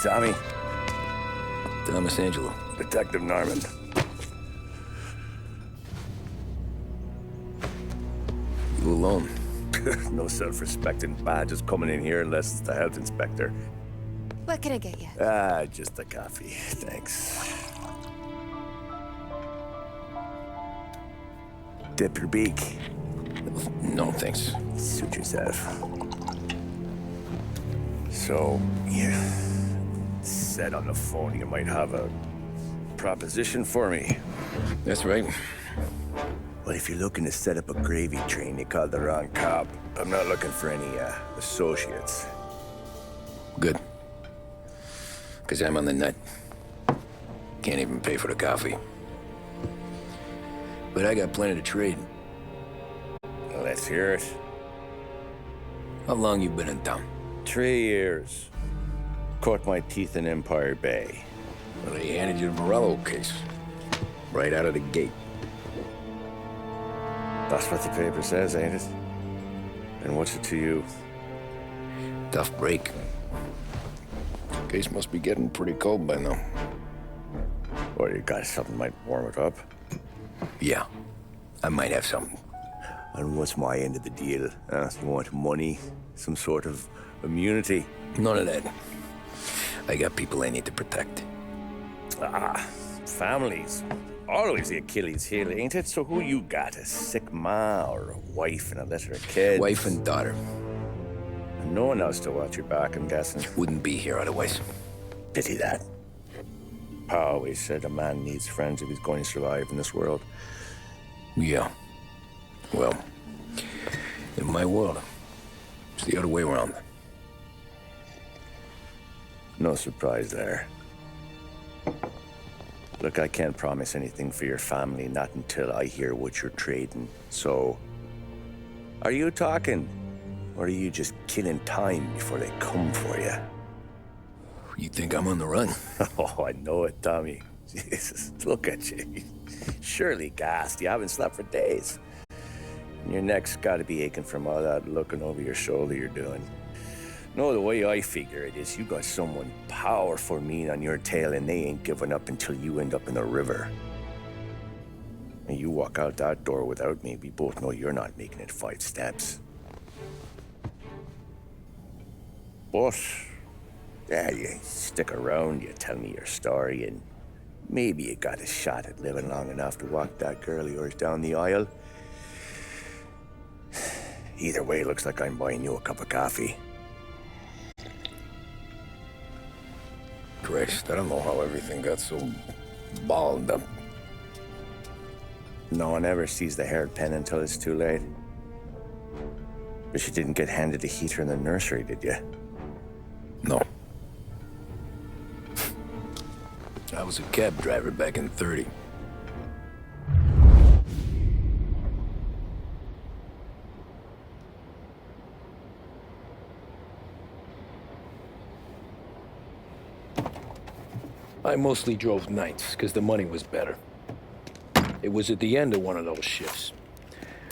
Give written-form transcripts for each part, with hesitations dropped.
Tommy. Thomas Angelo. Detective Norman. You alone? No self-respecting badges coming in here unless it's the health inspector. What can I get you? Just a coffee. Thanks. Dip your beak. No, thanks. Suit yourself. So, you said on the phone you might have a proposition for me. That's right. Well, if you're looking to set up a gravy train, you called the wrong cop. I'm not looking for any, associates. Good. Because I'm on the nut. Can't even pay for the coffee. But I got plenty to trade. Well, let's hear it. How long you been in town? 3 years. Caught my teeth in Empire Bay. Well, they handed you the Morello case. Right out of the gate. That's what the paper says, ain't it? And what's it to you? Tough break. Case must be getting pretty cold by now. Or you got something might warm it up? Yeah, I might have something. And what's my end of the deal? You want money? Some sort of immunity? None of that. I got people I need to protect. Families. Always the Achilles heel, ain't it? So who you got? A sick ma or a wife and a litter of kids? Wife and daughter. And no one else to watch your back, I'm guessing. Wouldn't be here otherwise. Pity that. Pa always said a man needs friends if he's going to survive in this world. Yeah. Well, in my world, it's the other way around. No surprise there. Look, I can't promise anything for your family, not until I hear what you're trading. So, are you talking? Or are you just killing time before they come for you? You think I'm on the run? Oh, I know it, Tommy. Jesus, look at you. Surely gassed. You haven't slept for days. And your neck's got to be aching from all that looking over your shoulder you're doing. No, the way I figure it is you got someone powerful mean on your tail and they ain't giving up until you end up in the river. And you walk out that door without me, we both know you're not making it 5 steps. But, yeah, you stick around, you tell me your story, and maybe you got a shot at living long enough to walk that girl of yours down the aisle. Either way, looks like I'm buying you a cup of coffee. Christ, I don't know how everything got so balled up. No one ever sees the hairpin until it's too late. But you didn't get handed a heater in the nursery, did you? No. I was a cab driver back in '30. I mostly drove nights, because the money was better. It was at the end of one of those shifts,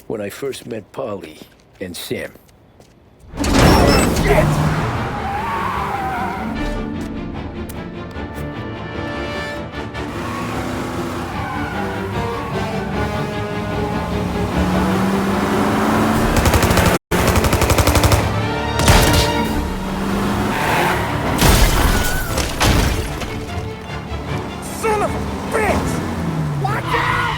when I first met Polly and Sam. Shit! Son of a bitch! Watch out!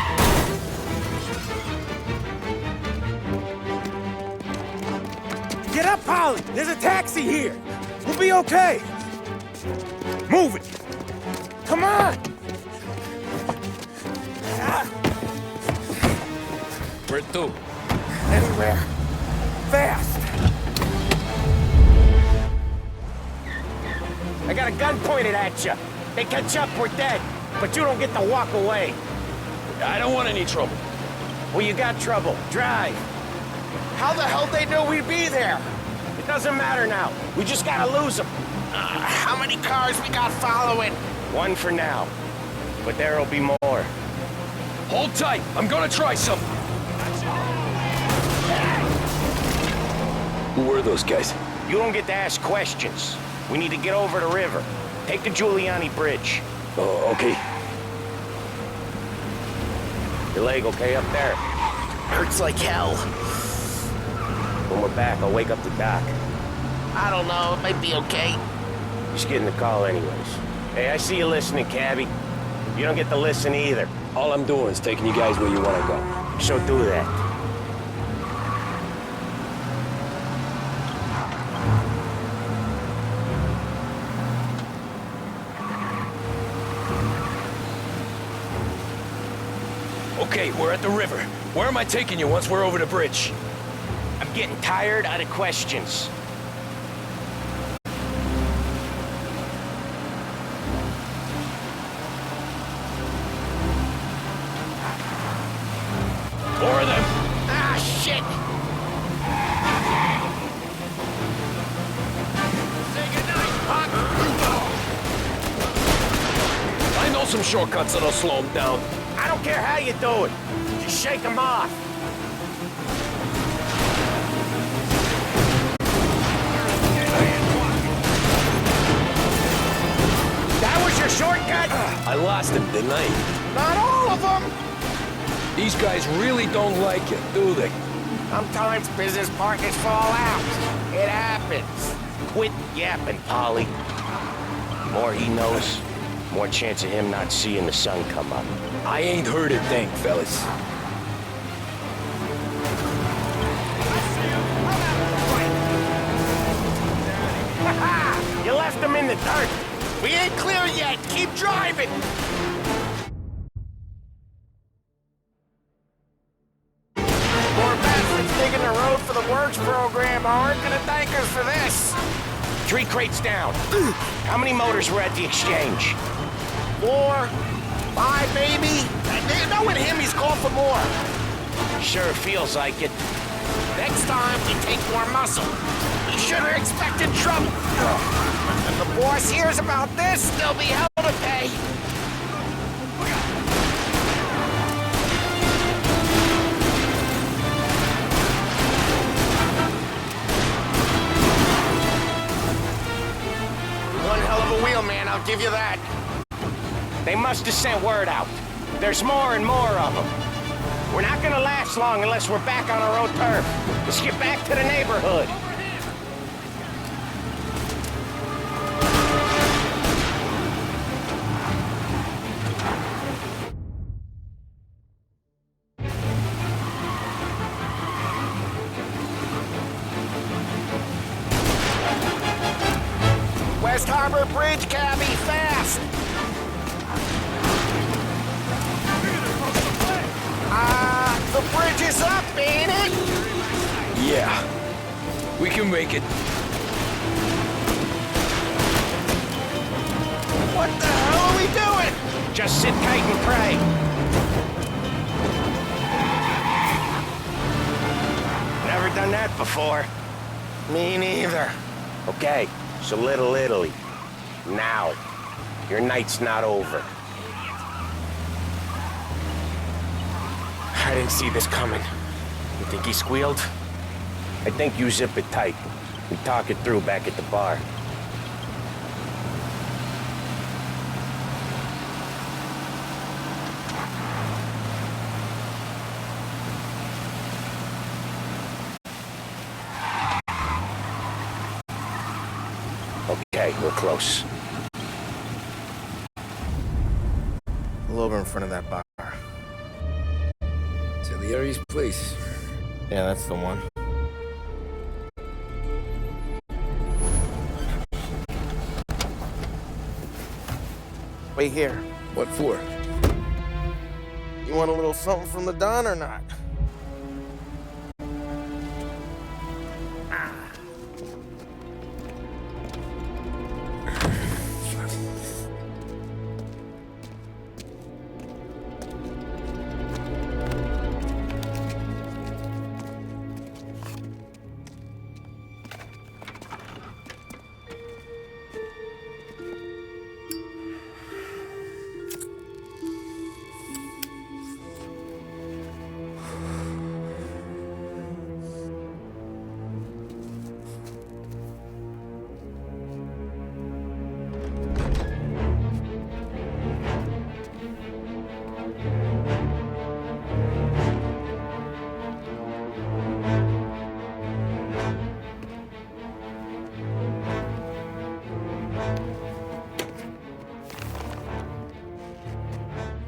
Get up, Polly! There's a taxi here! We'll be okay! Move it! Come on! Where to? Anywhere. Fast! I got a gun pointed at you. They catch up, we're dead. But you don't get to walk away. I don't want any trouble. Well, you got trouble. Drive. How the hell they knew we'd be there? It doesn't matter now. We just gotta lose them. How many cars we got following? One for now. But there'll be more. Hold tight. I'm gonna try something. Who were those guys? You don't get to ask questions. We need to get over the river. Take the Giuliani Bridge. Oh, okay. Your leg okay up there? Hurts like hell. When we're back, I'll wake up the doc. I don't know, it might be okay. Just getting the call anyways. Hey, I see you listening, cabbie. You don't get to listen either. All I'm doing is taking you guys where you want to go. So do that. Okay, we're at the river. Where am I taking you once we're over the bridge? I'm getting tired out of questions. Four of them. Ah, shit! Say goodnight, Pop! I know some shortcuts that'll slow them down. I don't care how you do it. Just shake them off. That was your shortcut? I lost him, didn't I? Not all of them! These guys really don't like it, do they? Sometimes business partners fall out. It happens. Quit yapping, Polly. The more he knows, more chance of him not seeing the sun come up. I ain't heard a thing, fellas. You left him in the dirt. We ain't clear yet! Keep driving! More bastards digging the road for the works program aren't gonna thank us for this! 3 crates down. How many motors were at the exchange? 4, 5 maybe? Knowing him, he's called for more. Sure feels like it. Next time, we take more muscle. We should have expected trouble. If the boss hears about this, there'll be hell to pay. One hell of a wheel, man, I'll give you that. They must have sent word out. There's more and more of them. We're not gonna last long unless we're back on our own turf. Let's get back to the neighborhood. West Harbor Bridge, cabby, fast! The bridge is up, ain't it? Yeah. We can make it. What the hell are we doing? Just sit tight and pray. Never done that before. Me neither. Okay, so Little Italy. Now. Your night's not over. I didn't see this coming. You think he squealed? I think you zip it tight. We talk it through back at the bar. Okay, we're close. Pull over in front of that bar. Salieri's place. Yeah, that's the one. Wait here. What for? You want a little something from the Don or not?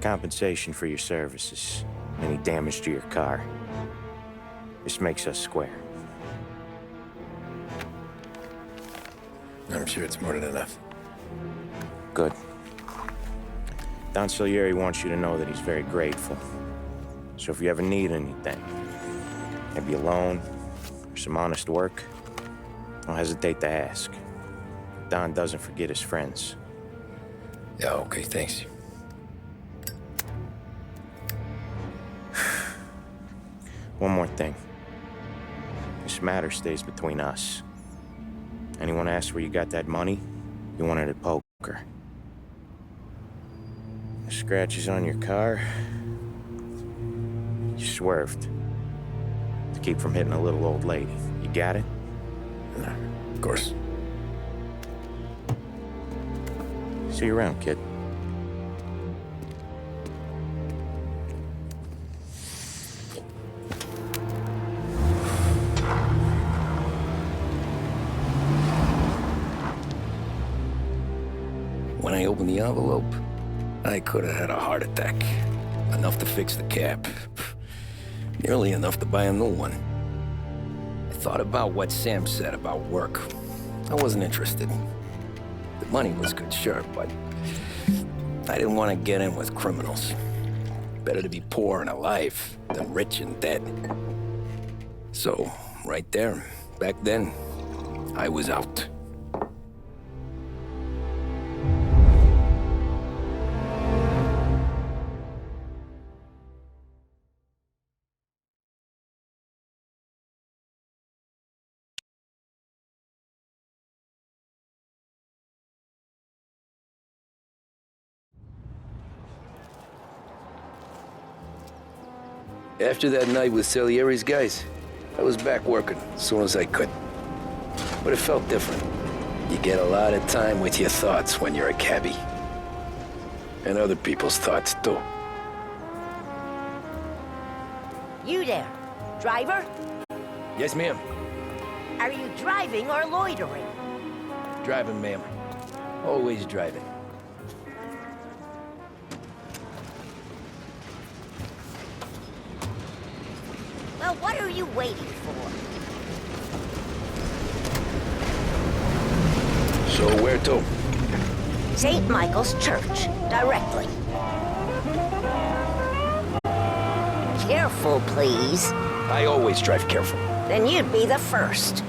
Compensation for your services. Any damage to your car. This makes us square. I'm sure it's more than enough. Good. Don Salieri wants you to know that he's very grateful. So if you ever need anything, maybe a loan or some honest work, don't hesitate to ask. Don doesn't forget his friends. Yeah, okay, thanks. One more thing. This matter stays between us. Anyone asks where you got that money, you want it at poker. The scratches on your car, you swerved. To keep from hitting a little old lady. You got it? Of course. See you around, kid. When I opened the envelope, I could have had a heart attack. Enough to fix the cap. Nearly enough to buy a new one. I thought about what Sam said about work. I wasn't interested. The money was good, sure, but I didn't want to get in with criminals. Better to be poor and alive than rich and dead. So, right there, back then, I was out. After that night with Salieri's guys, I was back working as soon as I could. But it felt different. You get a lot of time with your thoughts when you're a cabbie. And other people's thoughts, too. You there, driver? Yes, ma'am. Are you driving or loitering? Driving, ma'am. Always driving. Well, what are you waiting for? So where to? St. Michael's Church, directly. Careful, please. I always drive careful. Then you'd be the first.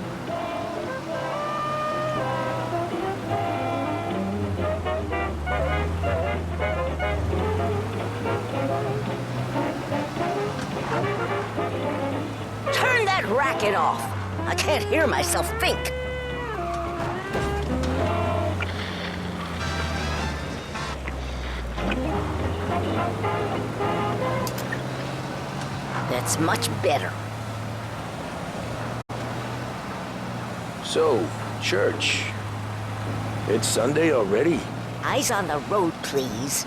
Turn that racket off. I can't hear myself think. That's much better. So, church. It's Sunday already? Eyes on the road, please.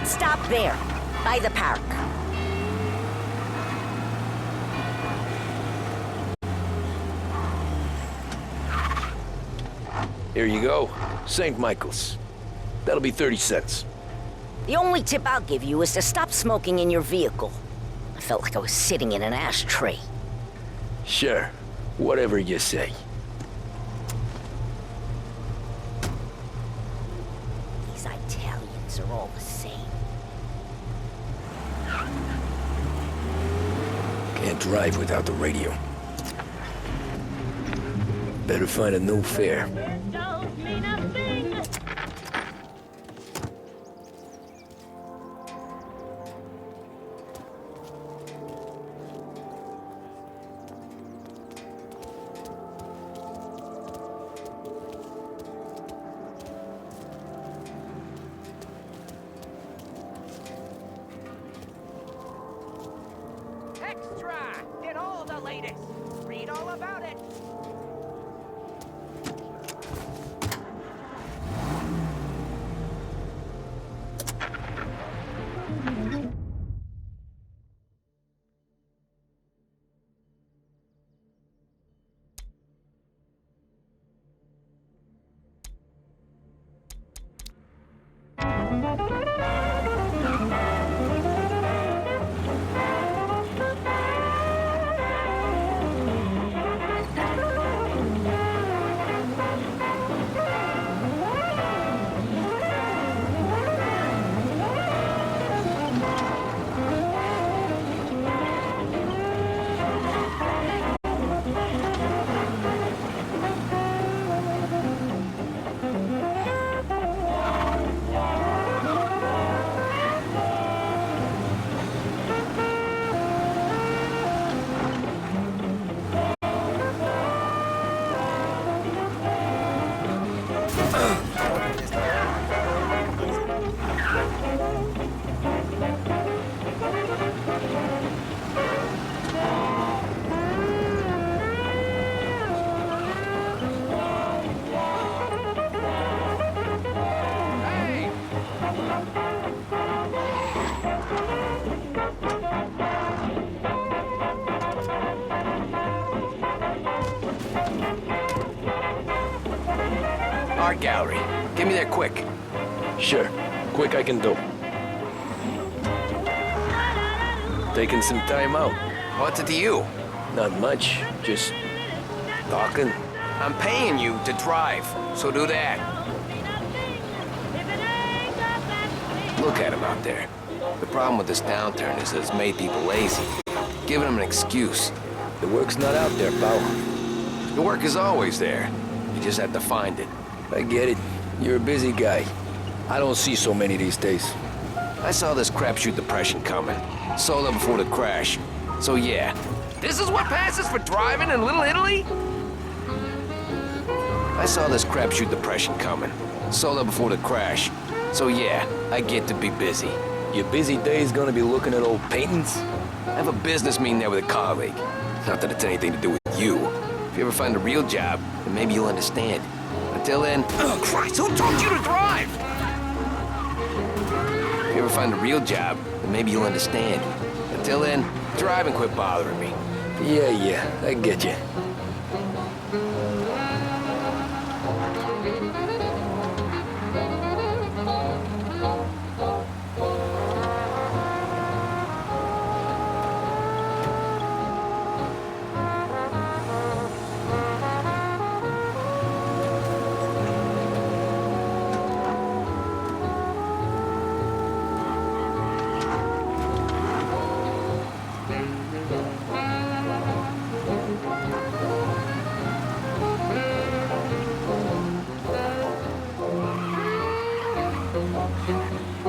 Stop there, by the park. Here you go. St. Michael's. That'll be 30 cents. The only tip I'll give you is to stop smoking in your vehicle. I felt like I was sitting in an ashtray. Sure. Whatever you say. These Italians are all the same. Can't drive without the radio. Better find a new fare. Extra! Get all the latest! Read all about it! Art gallery. Get me there quick. Sure. Quick I can do. Taking some time out. What's it to you? Not much. Just talking. I'm paying you to drive, so do that. Look at him out there. The problem with this downturn is that it's made people lazy. Giving them an excuse. The work's not out there, pal. The work is always there. You just have to find it. I get it. You're a busy guy. I don't see so many these days. I saw this crapshoot depression coming. Sold it before the crash. So yeah. This is what passes for driving in Little Italy? I saw this crapshoot depression coming. Sold it before the crash. So yeah, I get to be busy. Your busy day's gonna be looking at old paintings? I have a business meeting there with a colleague. Not that it's anything to do with you. If you ever find a real job, then maybe you'll understand. Until then... Oh, Christ, who told you to drive? If you ever find a real job, then maybe you'll understand. Until then, drive and quit bothering me. Yeah, I get you.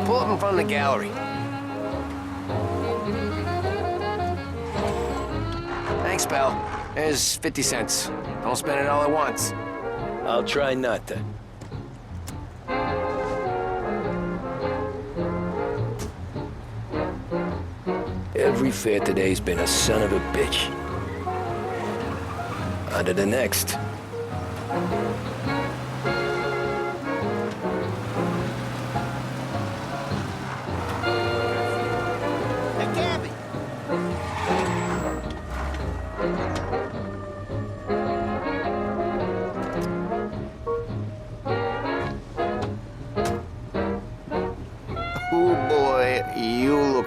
Pull up in front of the gallery. Thanks, pal. There's 50 cents. Don't spend it all at once. I'll try not to. Every fare today's been a son of a bitch. On to the next.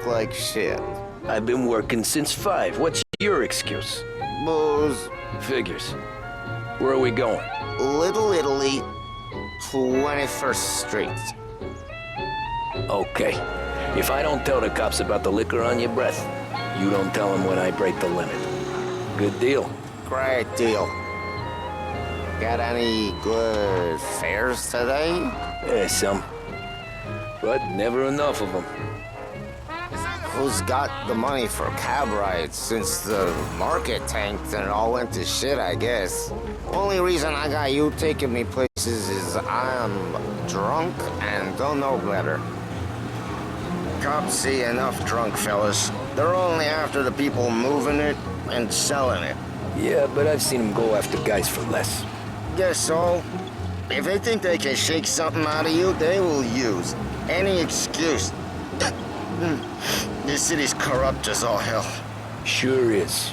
Like shit. I've been working since 5. What's your excuse? Booze. Figures. Where are we going? Little Italy, 21st Street. Okay. If I don't tell the cops about the liquor on your breath, you don't tell them when I break the limit. Good deal. Great deal. Got any good fares today? Yeah, some. But never enough of them. Who's got the money for cab rides since the market tanked and it all went to shit, I guess? Only reason I got you taking me places is I'm drunk and don't know better. Cops see enough drunk fellas. They're only after the people moving it and selling it. Yeah, but I've seen them go after guys for less. Guess so. If they think they can shake something out of you, they will use any excuse. This city's corrupt as all hell. Sure is.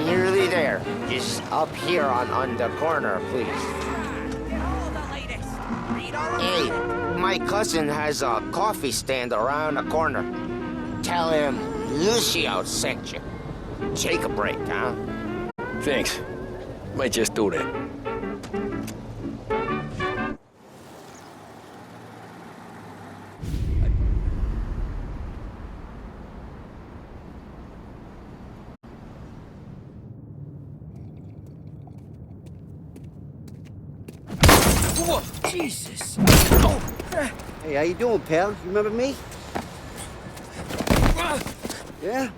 Nearly there. Just up here on the corner, please. Hey, my cousin has a coffee stand around the corner. Tell him Lucio sent you. Take a break, huh? Thanks. Might just do that. Whoa, Jesus! Hey, how you doing, pal? You remember me? Yeah?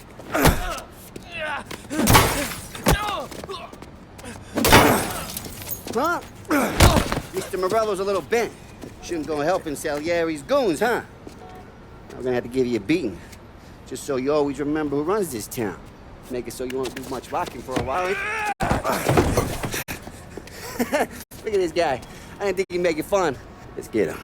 Huh? Mr. Morello's a little bent. Shouldn't go helping Salieri's goons, huh? I'm gonna have to give you a beating. Just so you always remember who runs this town. Make it so you won't do much rocking for a while. Look at this guy. I didn't think he'd make it fun. Let's get him.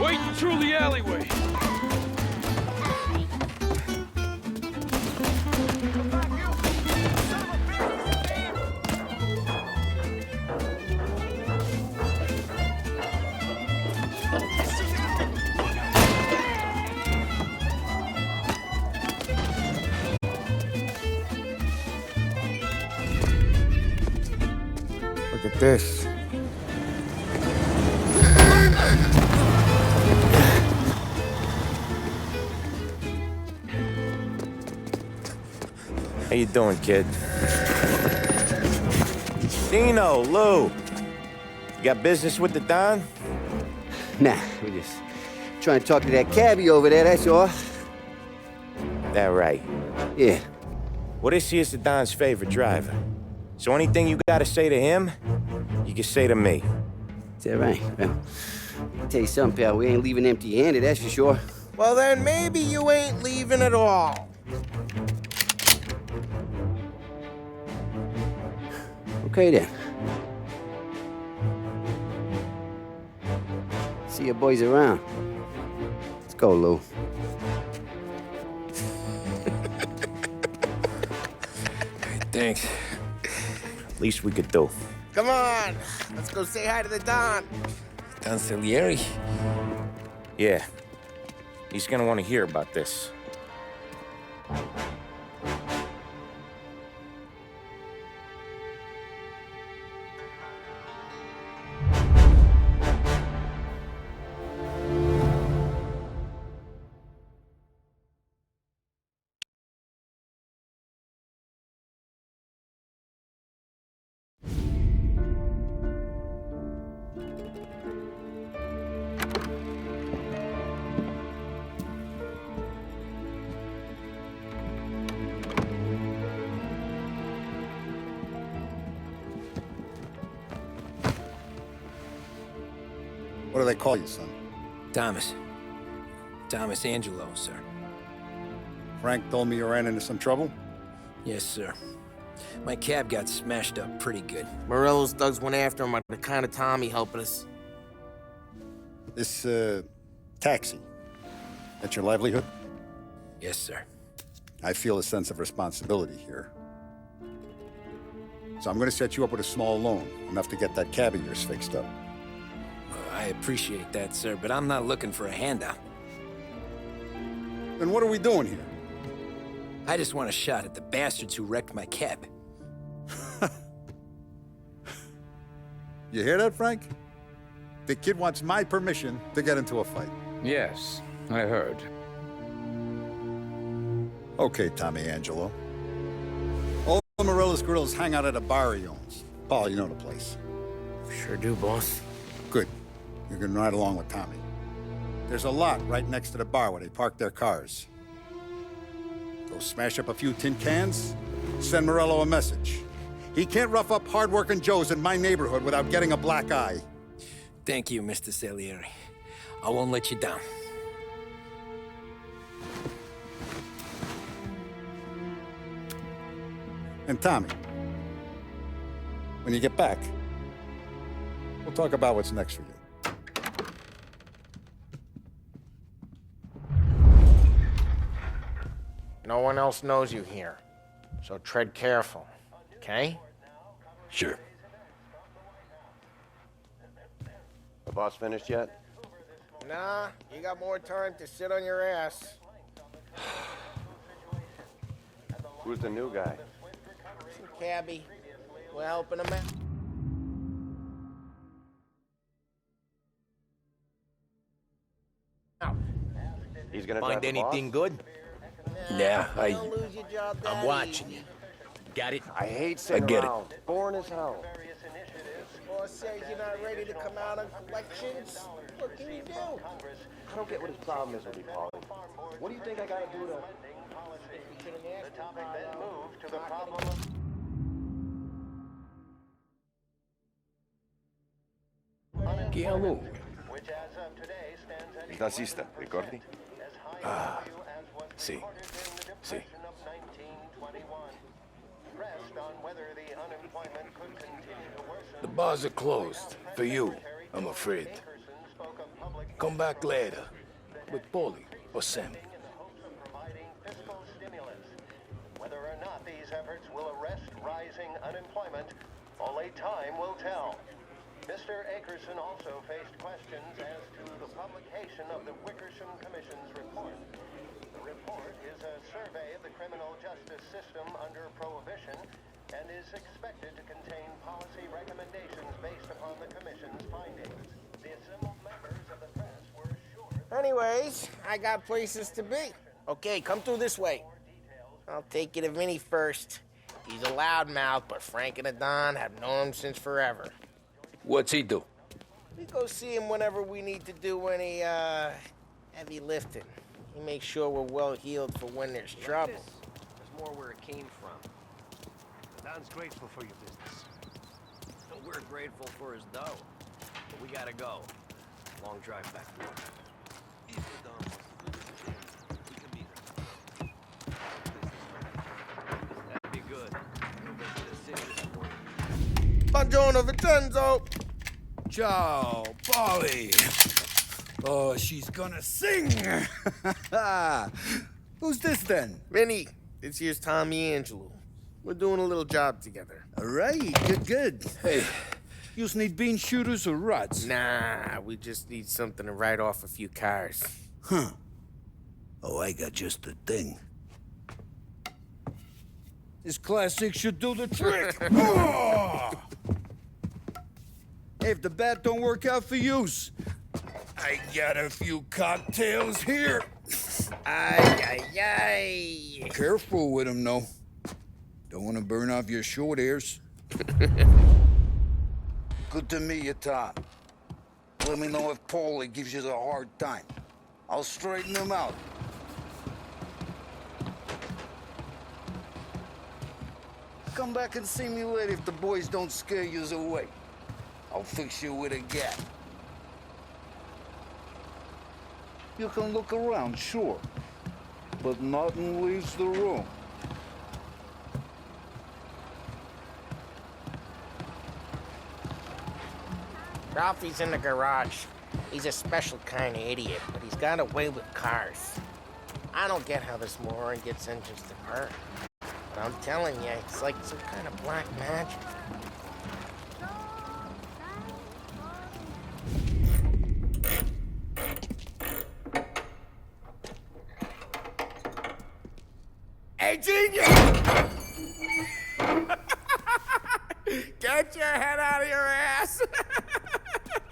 Waiting through the alleyway. Look at this. How you doing, kid? Dino, Lou. You got business with the Don? Nah, we're just trying to talk to that cabbie over there, that's all. That right. Yeah. Well, this here's the Don's favorite driver. So anything you gotta say to him, you can say to me. Is that right? Well, I'll tell you something, pal. We ain't leaving empty-handed, that's for sure. Well, then maybe you ain't leaving at all. Okay, then. See your boys around. Let's go, Lou. Thanks. Least we could do. Come on, let's go say hi to the Don. Don Salieri? Yeah. He's gonna want to hear about this. What do they call you, son? Thomas. Thomas Angelo, sir. Frank told me you ran into some trouble? Yes, sir. My cab got smashed up pretty good. Morello's thugs went after him on the kind of Tommy helping us. This, taxi. That's your livelihood? Yes, sir. I feel a sense of responsibility here. So I'm gonna set you up with a small loan, enough to get that cab of yours fixed up. I appreciate that, sir, but I'm not looking for a handout. Then what are we doing here? I just want a shot at the bastards who wrecked my cab. You hear that, Frank? The kid wants my permission to get into a fight. Yes, I heard. Okay, Tommy Angelo. All the Morella's girls hang out at a bar he owns. Paul, you know the place. Sure do, boss. Good. You can ride along with Tommy. There's a lot right next to the bar where they park their cars. Go smash up a few tin cans, send Morello a message. He can't rough up hard-working Joes in my neighborhood without getting a black eye. Thank you, Mr. Salieri. I won't let you down. And Tommy, when you get back, we'll talk about what's next for you. No one else knows you here, so tread careful, okay? Sure. The boss finished yet? Nah, you got more time to sit on your ass. Who's the new guy? Some cabbie. We're helping him out. He's gonna Find drive the anything boss? good? Yeah, Don't lose your job that I'm watching easy. you. Got it? I hate sitting get it. around. Boring as hell. Boss says you're not ready to come out on collections. What can you do? I don't get what his problem is with me, Paulie. What do you think I gotta do to... Chi è lui? Il nazista, ricordi? Ah, sì, sì. The bars are closed. For you, I'm afraid. Come back later. With Paulie or Sam. Whether or not these efforts will arrest rising unemployment, only time will tell. Mr. Akerson also faced questions as to the publication of the Wickersham Commission's report. The report is a survey of the criminal justice system under Prohibition and is expected to contain policy recommendations based upon the Commission's findings. The assembled members of the press were assured... Anyways, I got places to be. Okay, come through this way. I'll take you to Vinny first. He's a loudmouth, but Frank and the Don have known him since forever. What's he do? We go see him whenever we need to do any, heavy lifting. He makes sure we're well heeled for when there's trouble. more where it came from. Don's grateful for your business. We're grateful for his dough. But we gotta go. Long drive back north. That'd be good. We'll get to the city this morning. Buongiorno, Vincenzo. Ciao, Polly. Oh, she's gonna sing. Who's this then? Vinny, this here's Tommy Angelo. We're doing a little job together. All right, good. Hey, you need bean shooters or rods? Nah, we just need something to write off a few cars. Huh. Oh, I got just the thing. This classic should do the trick. Oh! Hey, if the bat don't work out for yous, I got a few cocktails here. Ay. Careful with them, though. Don't want to burn off your short hairs. Good to meet you, Tom. Let me know if Paulie gives you the hard time. I'll straighten him out. Come back and see me later if the boys don't scare yous away. I'll fix you with a gap. You can look around, sure. But nothing leaves the room. Ralphie's in the garage. He's a special kind of idiot, but he's got a way with cars. I don't get how this moron gets engines to burn. But I'm telling you, it's like some kind of black magic. Hey, genius! Get your head out of your ass!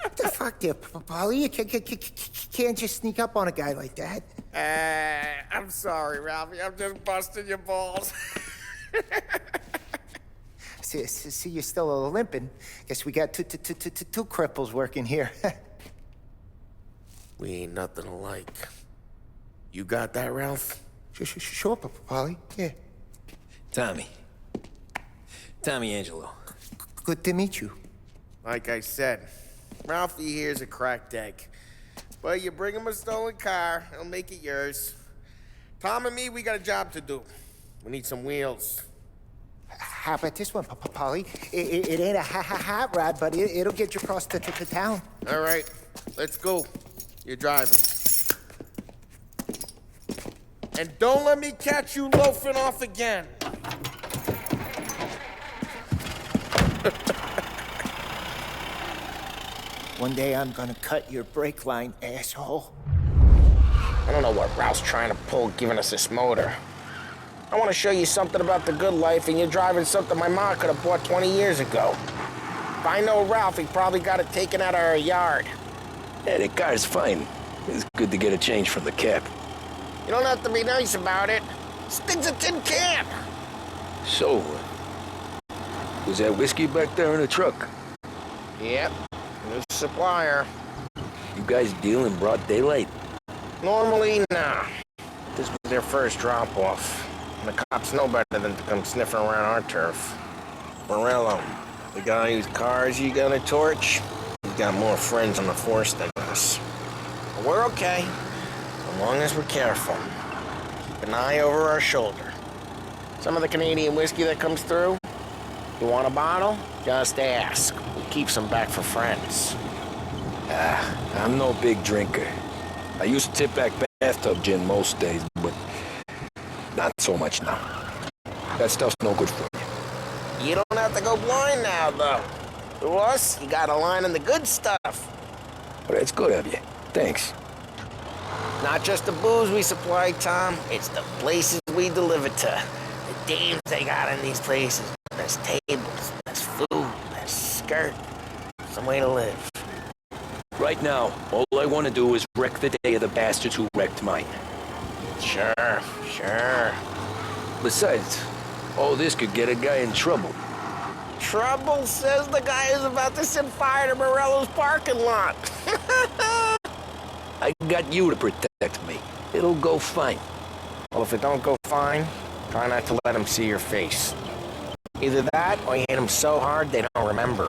What the fuck there, Polly? You can't just sneak up on a guy like that. I'm sorry, Ralphie. I'm just busting your balls. See, you're still limping. Guess we got two cripples working here. We ain't nothing alike. You got that, Ralph? Sure, Polly. Yeah. Tommy Angelo. Good to meet you. Like I said, Ralphie here's a cracked egg. But you bring him a stolen car, he'll make it yours. Tom and me, we got a job to do. We need some wheels. How about this one, Polly? It ain't a hot rod, but it'll get you across to town. All right, let's go. You're driving. And don't let me catch you loafing off again. One day I'm gonna cut your brake line, asshole. I don't know what Ralph's trying to pull giving us this motor. I want to show you something about the good life, and you're driving something my mom could have bought 20 years ago. If I know Ralph, he probably got it taken out of our yard. Yeah, the car's fine. It's good to get a change from the cap. You don't have to be nice about it. This thing's a tin can. So, was that whiskey back there in the truck? Yep, new supplier. You guys deal in broad daylight? Normally, nah. This was their first drop-off. And the cops know better than to come sniffing around our turf. Morello, the guy whose cars you got a torch, he's got more friends on the force than us. But we're okay, as long as we're careful. Keep an eye over our shoulder. Some of the Canadian whiskey that comes through, you want a bottle? Just ask. We keep some back for friends. I'm no big drinker. I used to tip back bathtub gin most days, but not so much now. That stuff's no good for you. You don't have to go blind now, though. To us, you got a line on the good stuff. Well, that's good of you. Thanks. Not just the booze we supply, Tom. It's the places we deliver to. The dames they got in these places. There's tables, there's food, there's skirt. Some way to live. Right now, all I want to do is wreck the day of the bastards who wrecked mine. Sure. Besides, all this could get a guy in trouble. Trouble, says the guy who's about to set fire to Morello's parking lot. I got you to protect me. It'll go fine. Well, if it don't go fine, Try not to let them see your face. Either that, or you hit them so hard they don't remember it.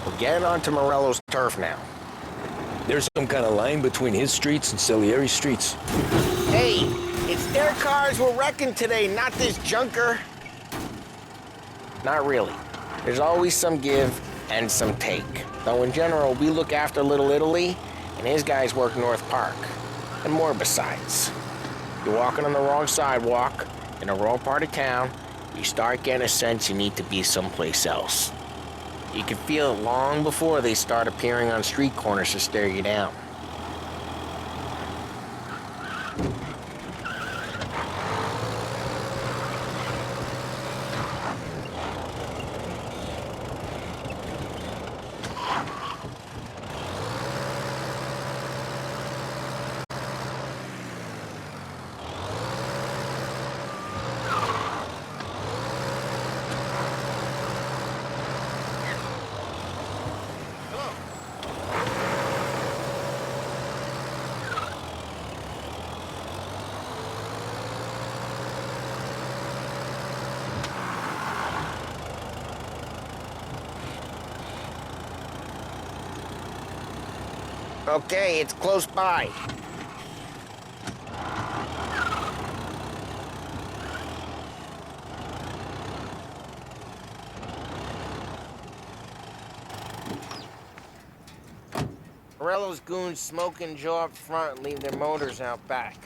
We're getting onto Morello's turf now. There's some kind of line between his streets and Salieri's streets. Hey, it's their cars we're wrecking today, not this junker. Not really. There's always some give and some take. Though in general, we look after Little Italy, and his guys work North Park. And more besides. You're walking on the wrong sidewalk, in the wrong part of town, you start getting a sense you need to be someplace else. You can feel it long before they start appearing on street corners to stare you down. Okay, it's close by. Morello's goons smoke and Joe up front and leave their motors out back.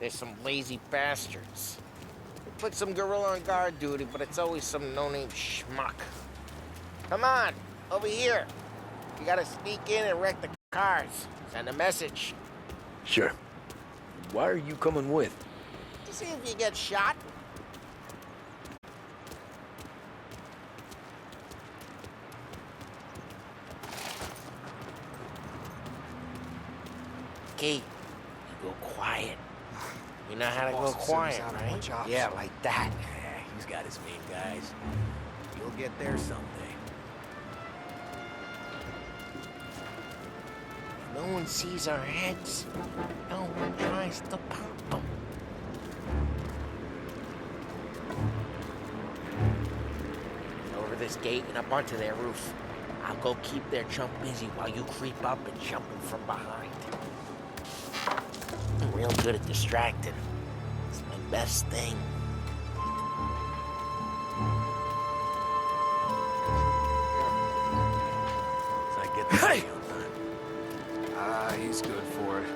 They're some lazy bastards. They put some gorilla on guard duty, but it's always some no-name schmuck. Come on, over here. You gotta sneak in and wreck the cars. Send a message. Sure. Why are you coming with? To see if you get shot. Okay, you go quiet. You know how to go quiet, right? Yeah, like that. He's got his main guys. You'll get there someday. No one sees our heads. No one tries to pop them. Over this gate and up onto their roof. I'll go keep their chump busy while you creep up and jump him from behind. I'm real good at distracting. It's my best thing. So I get the Hey! He's good for it.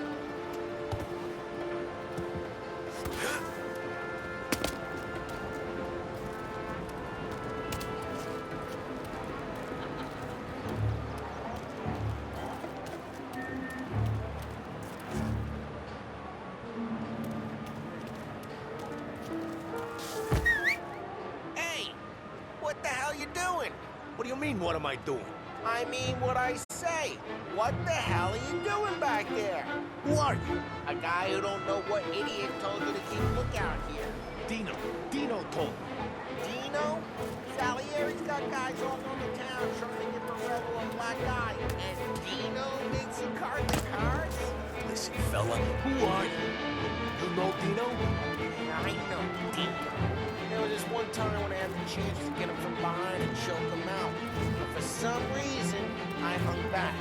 Hey! What the hell you doing? What do you mean, what am I doing? I mean what I say. What the hell are you doing back there? Who are you? A guy who don't know what idiot told you to keep lookout here. Dino. Dino told me. Dino? Salieri's got guys all over town trying to get Morello a black eye. And Dino makes you cart the cars? Listen, fella, who are you? You know Dino? Yeah, I know Dino. There was this one time when I had the chance to get him from behind and choke him out. But for some reason, I hung back.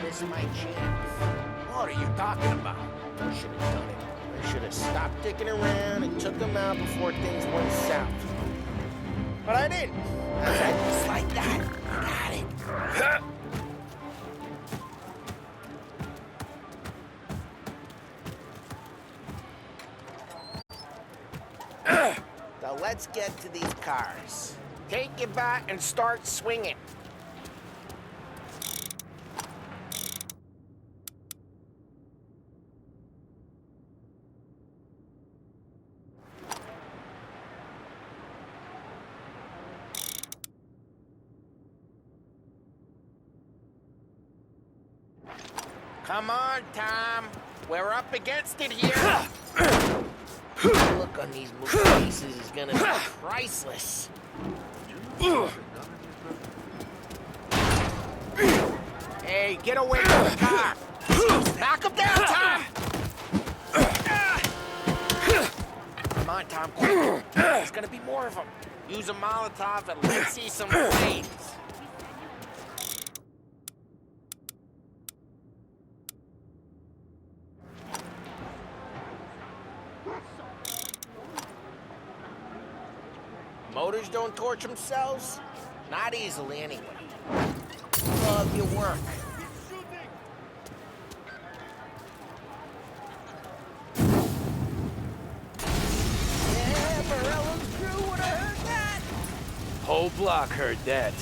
Missed my chance. What are you talking about? I should have done it. I should have stopped dicking around and took him out before things went south. But I didn't. I said, just like that. Got it. So let's get to these cars. Take your bat and start swinging. Come on, Tom. We're up against it here. The look on these movie faces is gonna be priceless. Hey, get away from the car. Knock him down, Tom. Come on, Tom, quick. There's gonna be more of them. Use a Molotov and let's see some flames. Motors don't torch themselves? Not easily, anyway. Love your work. Yeah, Morello's crew would have heard that. Whole block heard that.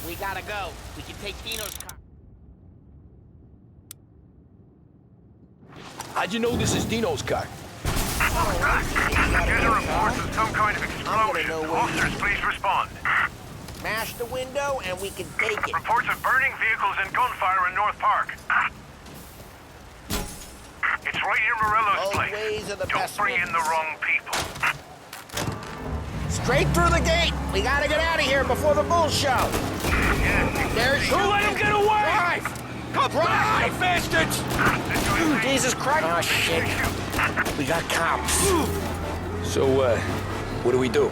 We gotta go. We can take Dino's car. How'd you know this is Dino's car? Get a report of some kind of explosion. Officers, please respond. Smash the window and we can take it. Reports of burning vehicles and gunfire in North Park. It's right near Morello's Old place. ways are the Don't best bring in ways. the wrong people. Straight through the gate. We gotta get out of here before the bull show. There's Don't let him get away! Drive! Come drive, bastards! Jesus Christ! Oh, shit. We got cops. So, what do we do?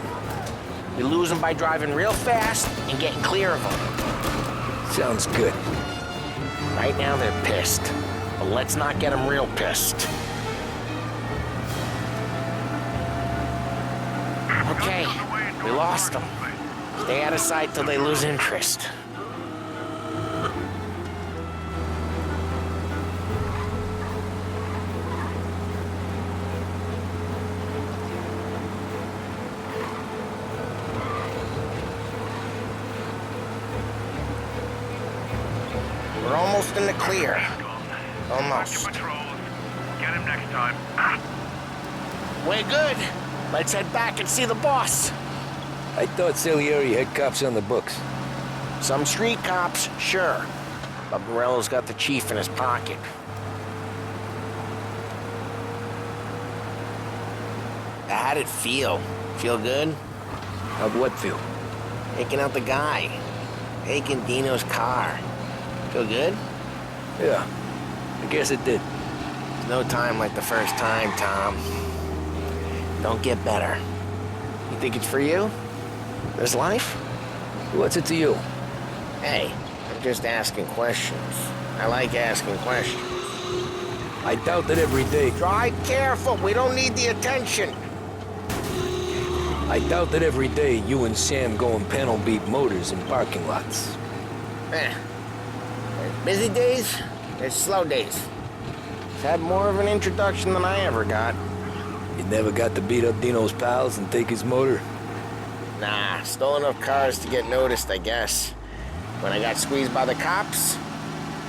We lose them by driving real fast and getting clear of them. Sounds good. Right now, they're pissed. But let's not get them real pissed. Okay, we lost them. Stay out of sight till they lose interest. We're almost in the clear. Almost. Get him next time. We're good. Let's head back and see the boss. I thought Salieri had cops on the books. Some street cops, sure. But Morello's got the chief in his pocket. How'd it feel? Feel good? How'd what feel? Taking out the guy. Taking Dino's car. Feel good? Yeah, I guess it did. There's no time like the first time, Tom. Don't get better. You think it's for you? This life? What's it to you? Hey, I'm just asking questions. I like asking questions. I doubt that every day. Drive careful. We don't need the attention. I doubt that every day you and Sam go and panel beat motors in parking lots. There's busy days, there's slow days. He's had more of an introduction than I ever got. You never got to beat up Dino's pals and take his motor? Nah, stole enough cars to get noticed, I guess. When I got squeezed by the cops,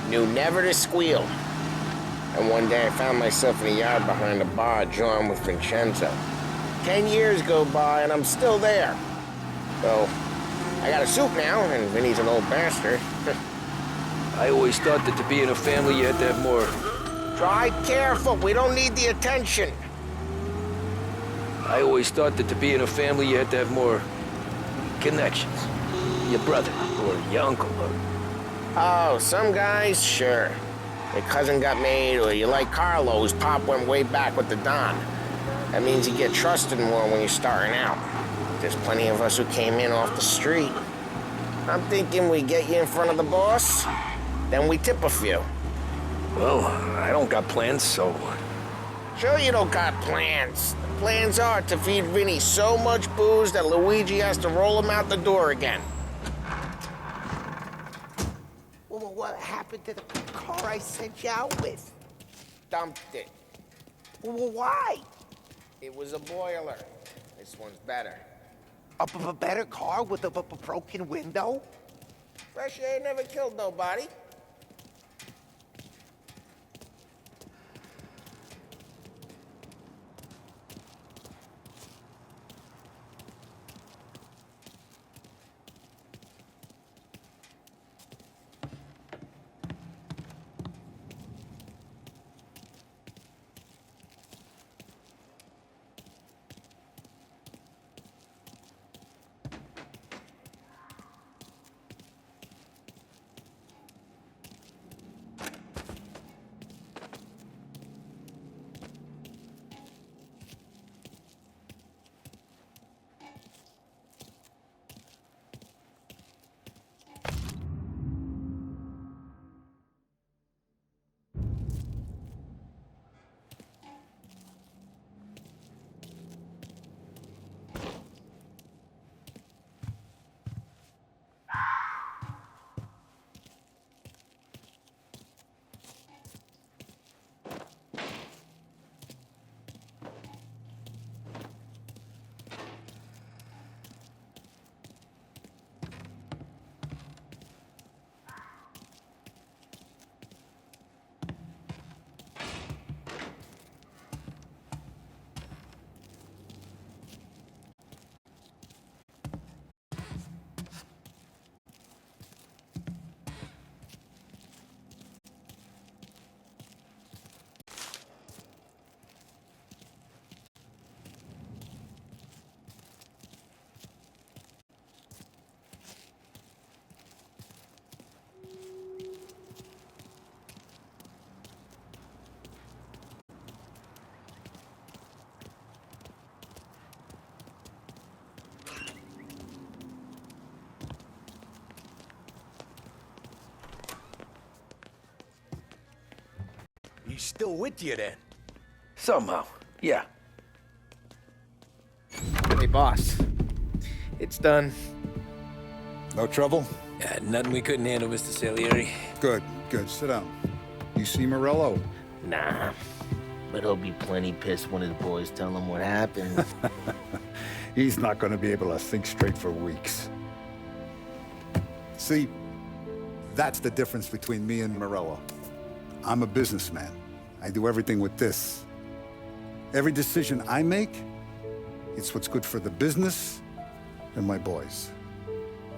knew never to squeal. And one day I found myself in a yard behind a bar drawn with Vincenzo. 10 years go by and I'm still there. So, I got a suit now, and Vinny's an old bastard. I always thought that to be in a family you had to have more. Drive careful, we don't need the attention. I always thought that to be in a family you had to have more connections. Your brother, or your uncle, or... Oh, some guys, sure. Your cousin got made, or you like Carlos, Pop went way back with the Don. That means you get trusted more when you're starting out. There's plenty of us who came in off the street. I'm thinking we get you in front of the boss, then we tip a few. Well, I don't got plans, so... Sure you don't got plans. The plans are to feed Vinny so much booze that Luigi has to roll him out the door again. Well, what happened to the car I sent you out with? Dumped it. Well, why? It was a boiler. This one's better. A better car with a broken window? Fresh air never killed nobody. He's still with you then? Somehow, yeah. Hey, boss. It's done. No trouble? Nothing we couldn't handle, Mr. Salieri. Good, good. Sit down. You see Morello? Nah. But he'll be plenty pissed when his boys tell him what happened. He's not going to be able to think straight for weeks. See, that's the difference between me and Morello. I'm a businessman. I do everything with this. Every decision I make, it's what's good for the business and my boys.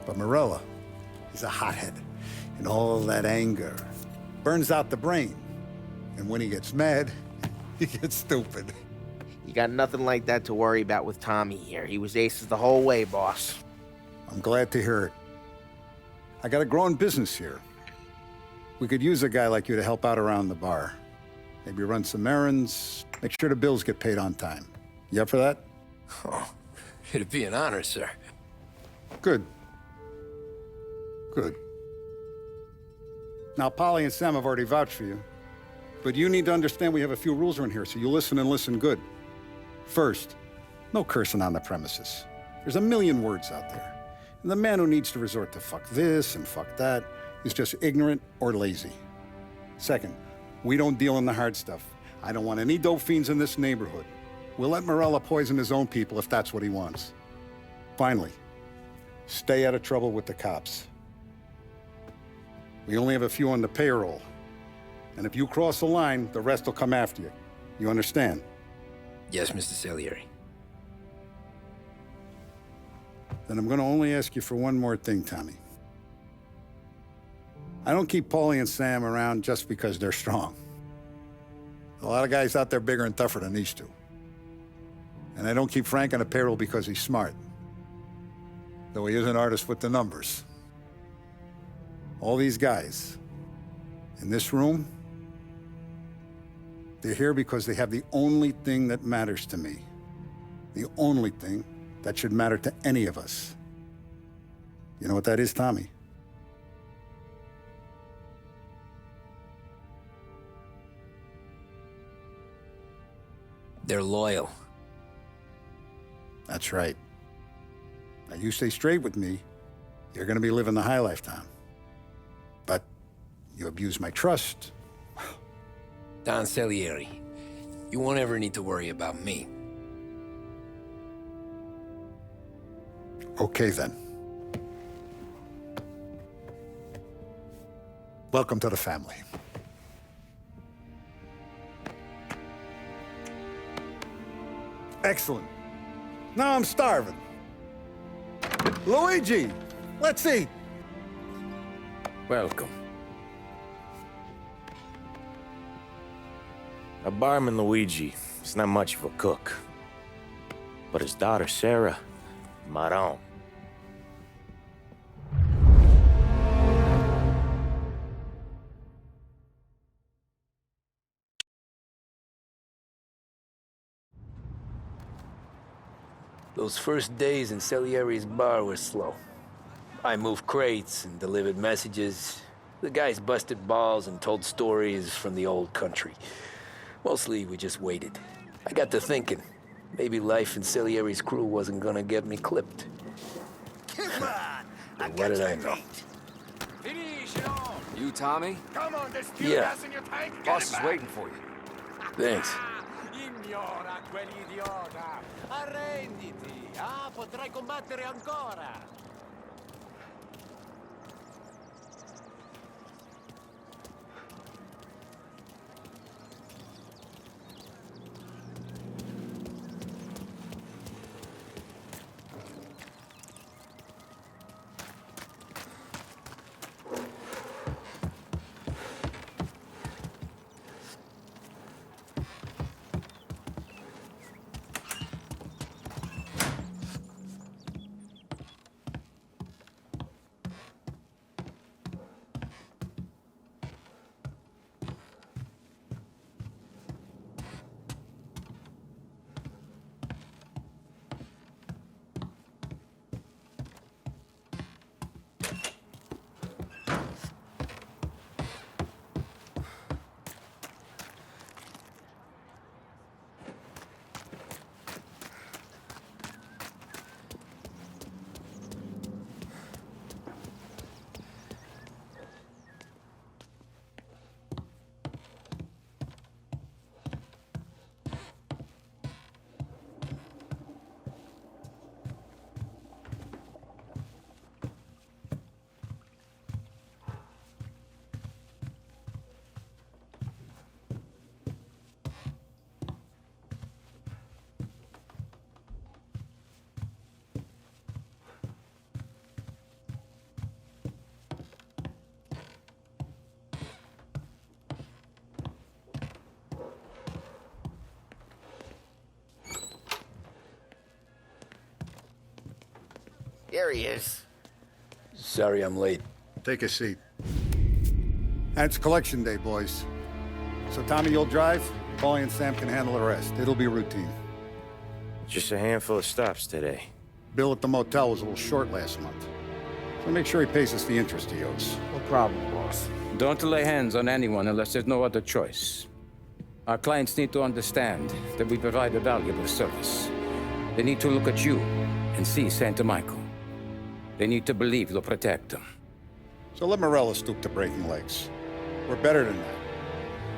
But Morello, he's a hothead. And all that anger burns out the brain. And when he gets mad, he gets stupid. You got nothing like that to worry about with Tommy here. He was aces the whole way, boss. I'm glad to hear it. I got a growing business here. We could use a guy like you to help out around the bar. Maybe run some errands, make sure the bills get paid on time. You up for that? Oh, it'd be an honor, sir. Good. Good. Now, Polly and Sam have already vouched for you. But you need to understand we have a few rules around here, so you listen and listen good. First, no cursing on the premises. There's a million words out there. And the man who needs to resort to fuck this and fuck that is just ignorant or lazy. Second, we don't deal in the hard stuff. I don't want any dope fiends in this neighborhood. We'll let Morello poison his own people if that's what he wants. Finally, stay out of trouble with the cops. We only have a few on the payroll. And if you cross the line, the rest will come after you. You understand? Yes, Mr. Salieri. Then I'm gonna only ask you for one more thing, Tommy. I don't keep Paulie and Sam around just because they're strong. A lot of guys out there bigger and tougher than these two. And I don't keep Frank on the payroll because he's smart. Though he is an artist with the numbers. All these guys in this room, they're here because they have the only thing that matters to me. The only thing that should matter to any of us. You know what that is, Tommy? They're loyal. That's right. Now, you stay straight with me, you're gonna be living the high life, Tom. But you abuse my trust. Don Salieri, you won't ever need to worry about me. Okay, then. Welcome to the family. Excellent. Now I'm starving. Luigi, let's eat. Welcome. A barman Luigi is not much of a cook. But his daughter Sarah, Maron. Those first days in Salieri's bar were slow. I moved crates and delivered messages. The guys busted balls and told stories from the old country. Mostly, we just waited. I got to thinking, maybe life in Salieri's crew wasn't gonna get me clipped. Come on! But what did I know? You, Tommy? Come on, there's Yeah. gas in your tank. Get Boss it is back. waiting for you. Thanks. Ignora quell'idiota. Arrenditi. Potrai combattere ancora. Here he is. Sorry I'm late. Take a seat. And it's collection day, boys. So Tommy, you'll drive. Paulie and Sam can handle the rest. It'll be routine. Just a handful of stops today. Bill at the motel was a little short last month. So make sure he pays us the interest he owes. No problem, boss. Don't lay hands on anyone unless there's no other choice. Our clients need to understand that we provide a valuable service. They need to look at you and see Santa Michael. They need to believe you'll protect them. So let Morella stoop to breaking legs. We're better than that.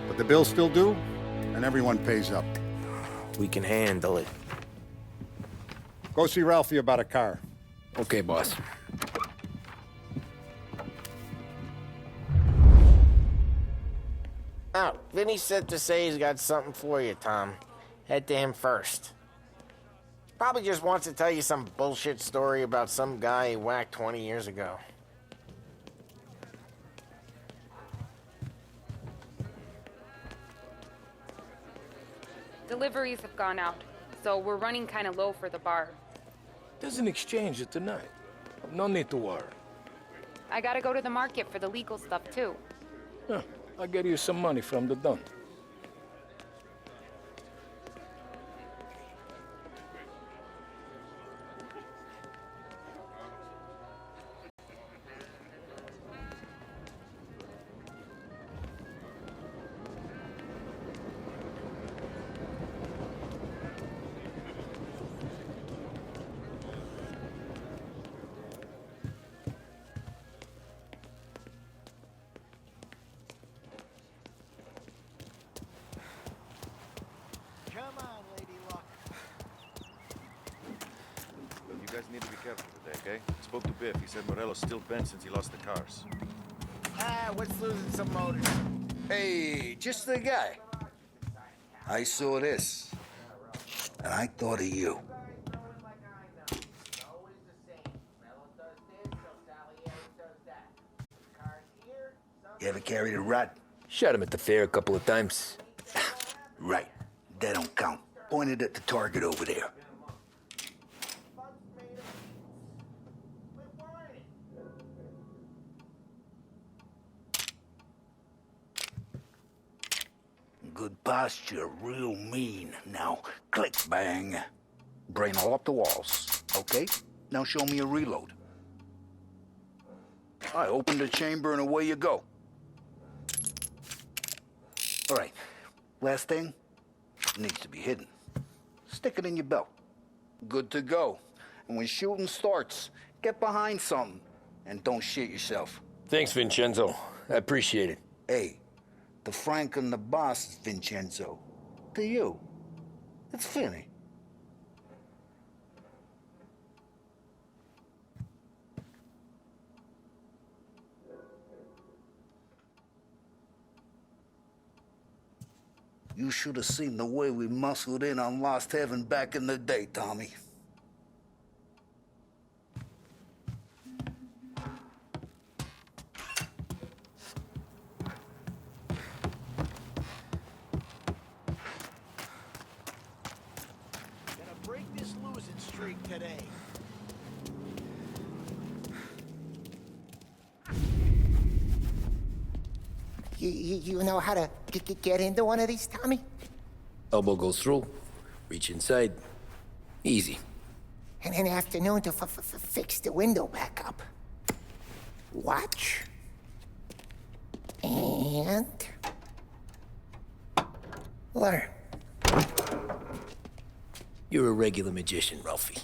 But the bill's still due, and everyone pays up. We can handle it. Go see Ralphie about a car. Okay, boss. Oh, Vinny said to say he's got something for you, Tom. Head to him first. Probably just wants to tell you some bullshit story about some guy he whacked 20 years ago. Deliveries have gone out, so we're running kind of low for the bar. There's an exchange it tonight. No need to worry. I gotta go to the market for the legal stuff, too. Huh, I'll get you some money from the Don. spoke to Biff. He said Morello's still bent since he lost the cars. What's losing some motors? Hey, just the guy. I saw this, and I thought of you. You ever carried a rat? Shot him at the fair a couple of times. Right. That don't count. Pointed at the target over there. Good posture, real mean. Now, click, bang. Brain all up the walls. Okay? Now show me a reload. I open the chamber and away you go. All right. Last thing. Needs to be hidden. Stick it in your belt. Good to go. And when shooting starts, get behind something. And don't shit yourself. Thanks, Vincenzo. I appreciate it. Hey, the Frank and the boss is Vincenzo. To you, it's Finny. You should have seen the way we muscled in on Lost Heaven back in the day, Tommy. Gonna break this losing streak today. You know how to get into one of these, Tommy? Elbow goes through. Reach inside. Easy. And an afternoon to fix the window back up. Watch. And... learn. You're a regular magician, Ralphie.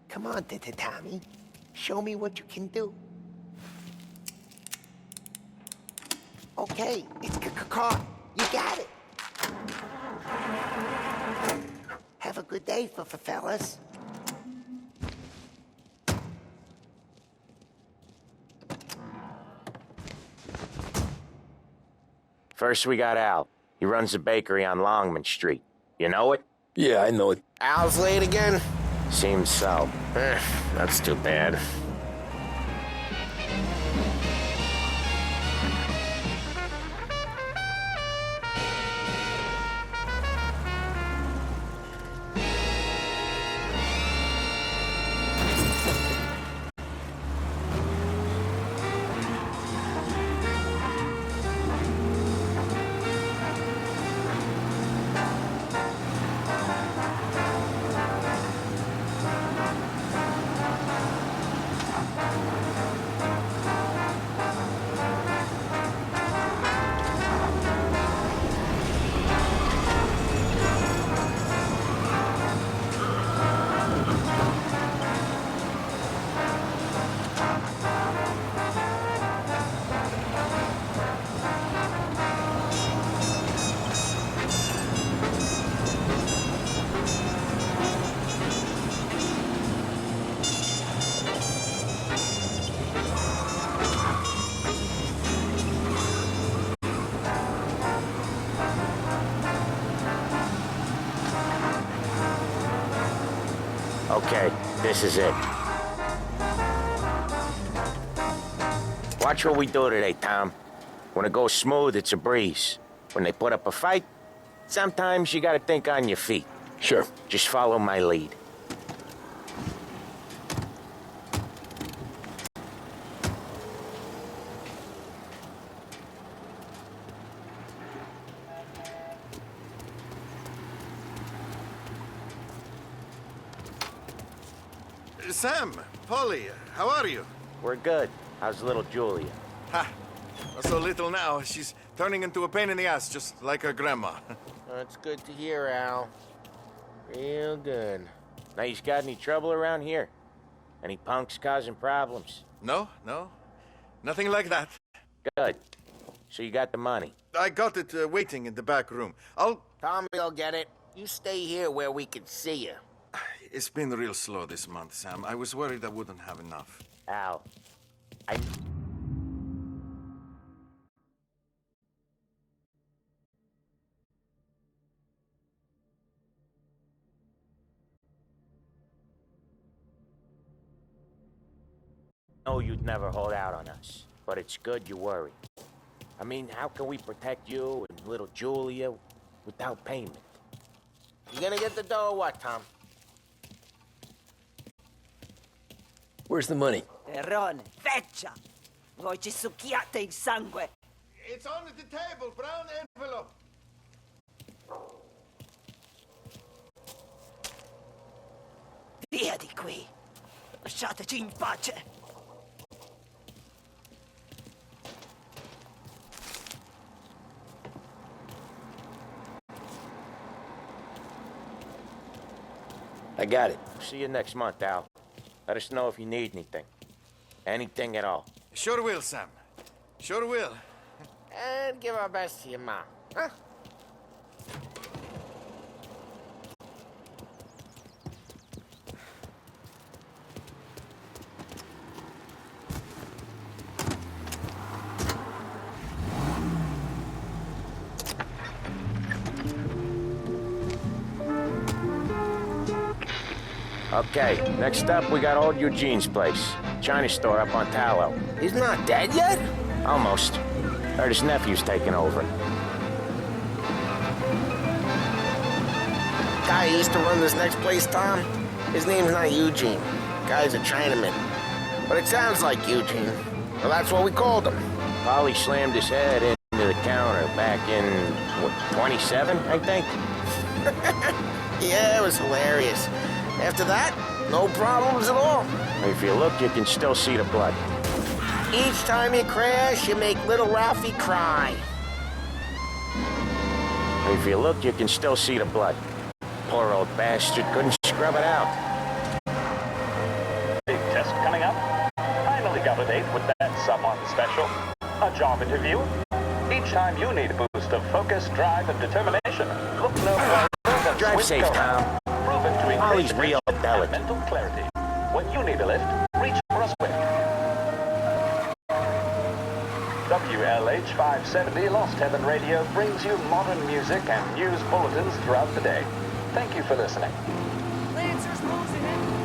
Come on, Tommy. Show me what you can do. Okay, it's caught. You got it. Have a good day, fellas. First, we got Al. He runs a bakery on Longman Street. You know it? Yeah, I know it. Al's late again? Seems so. That's too bad. Okay, this is it. Watch what we do today, Tom. When it goes smooth, it's a breeze. When they put up a fight, sometimes you gotta think on your feet. Sure. Just follow my lead. Sam, Polly, how are you? We're good. How's little Julia? Ha! Not so little now. She's turning into a pain in the ass, just like her grandma. That's good to hear, Al. Real good. Now, you got any trouble around here? Any punks causing problems? No. Nothing like that. Good. So you got the money? I got it waiting in the back room. I'll... Tommy will get it. You stay here where we can see you. It's been real slow this month, Sam. I was worried I wouldn't have enough. Al, I... know you'd never hold out on us, but it's good you worry. I mean, how can we protect you and little Julia without payment? You gonna get the dough or what, Tom? Where's the money? Terrone, feccia! Voi ci succhiate il sangue! It's on the table, brown envelope. Via di qui! Lasciateci in pace! I got it. See you next month, Al. Let us know if you need anything. Anything at all. Sure will, Sam. Sure will. And give our best to your mom, huh? Okay, next up, we got old Eugene's place. China store up on Tallow. He's not dead yet? Almost. Heard his nephew's taking over. Guy who used to run this next place, Tom? His name's not Eugene. Guy's a Chinaman. But it sounds like Eugene. Well, that's what we called him. Polly slammed his head into the counter back in, what, 27, I think? Yeah, it was hilarious. After that, no problems at all. If you look, you can still see the blood. Each time you crash, you make little Ralphie cry. If you look, you can still see the blood. Poor old bastard couldn't scrub it out. Big test coming up. Finally got a date with that someone special. A job interview. Each time you need a boost of focus, drive, and determination, look no further than Drive Swiss safe, Go. Tom. Proven to Polly's increase real attention delicate. and mental clarity. When you need a lift, reach for a Swift. WLH 570 Lost Heaven Radio brings you modern music and news bulletins throughout the day. Thank you for listening. Lancers closing in!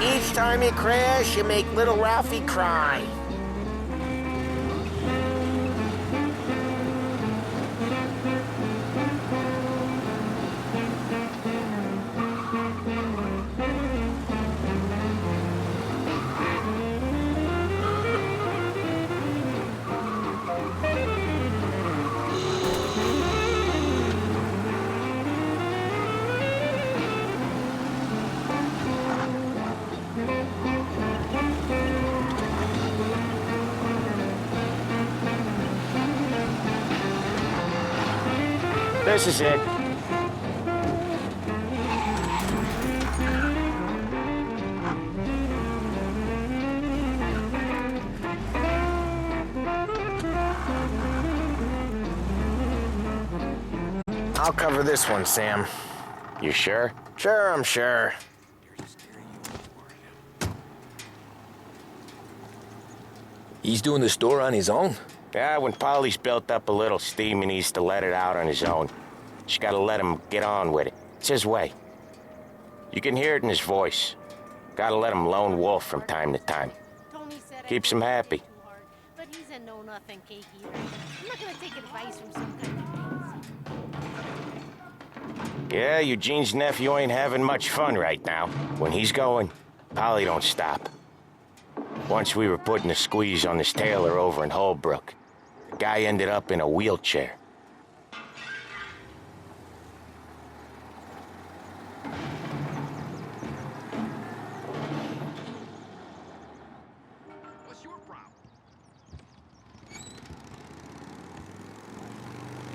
Each time you crash, you make little Ralphie cry. This is it. I'll cover this one, Sam. You sure? Sure, I'm sure. He's doing the store on his own? Yeah, when Polly's built up a little steam, he needs to let it out on his own. Just gotta let him get on with it. It's his way. You can hear it in his voice. Gotta let him lone wolf from time to time. Keeps him happy. But he's a know-nothing cakey. I'm not gonna take advice from some kind of Yeah, Eugene's nephew ain't having much fun right now. When he's going, Polly don't stop. Once we were putting a squeeze on this tailor over in Holbrook. The guy ended up in a wheelchair. What's your problem?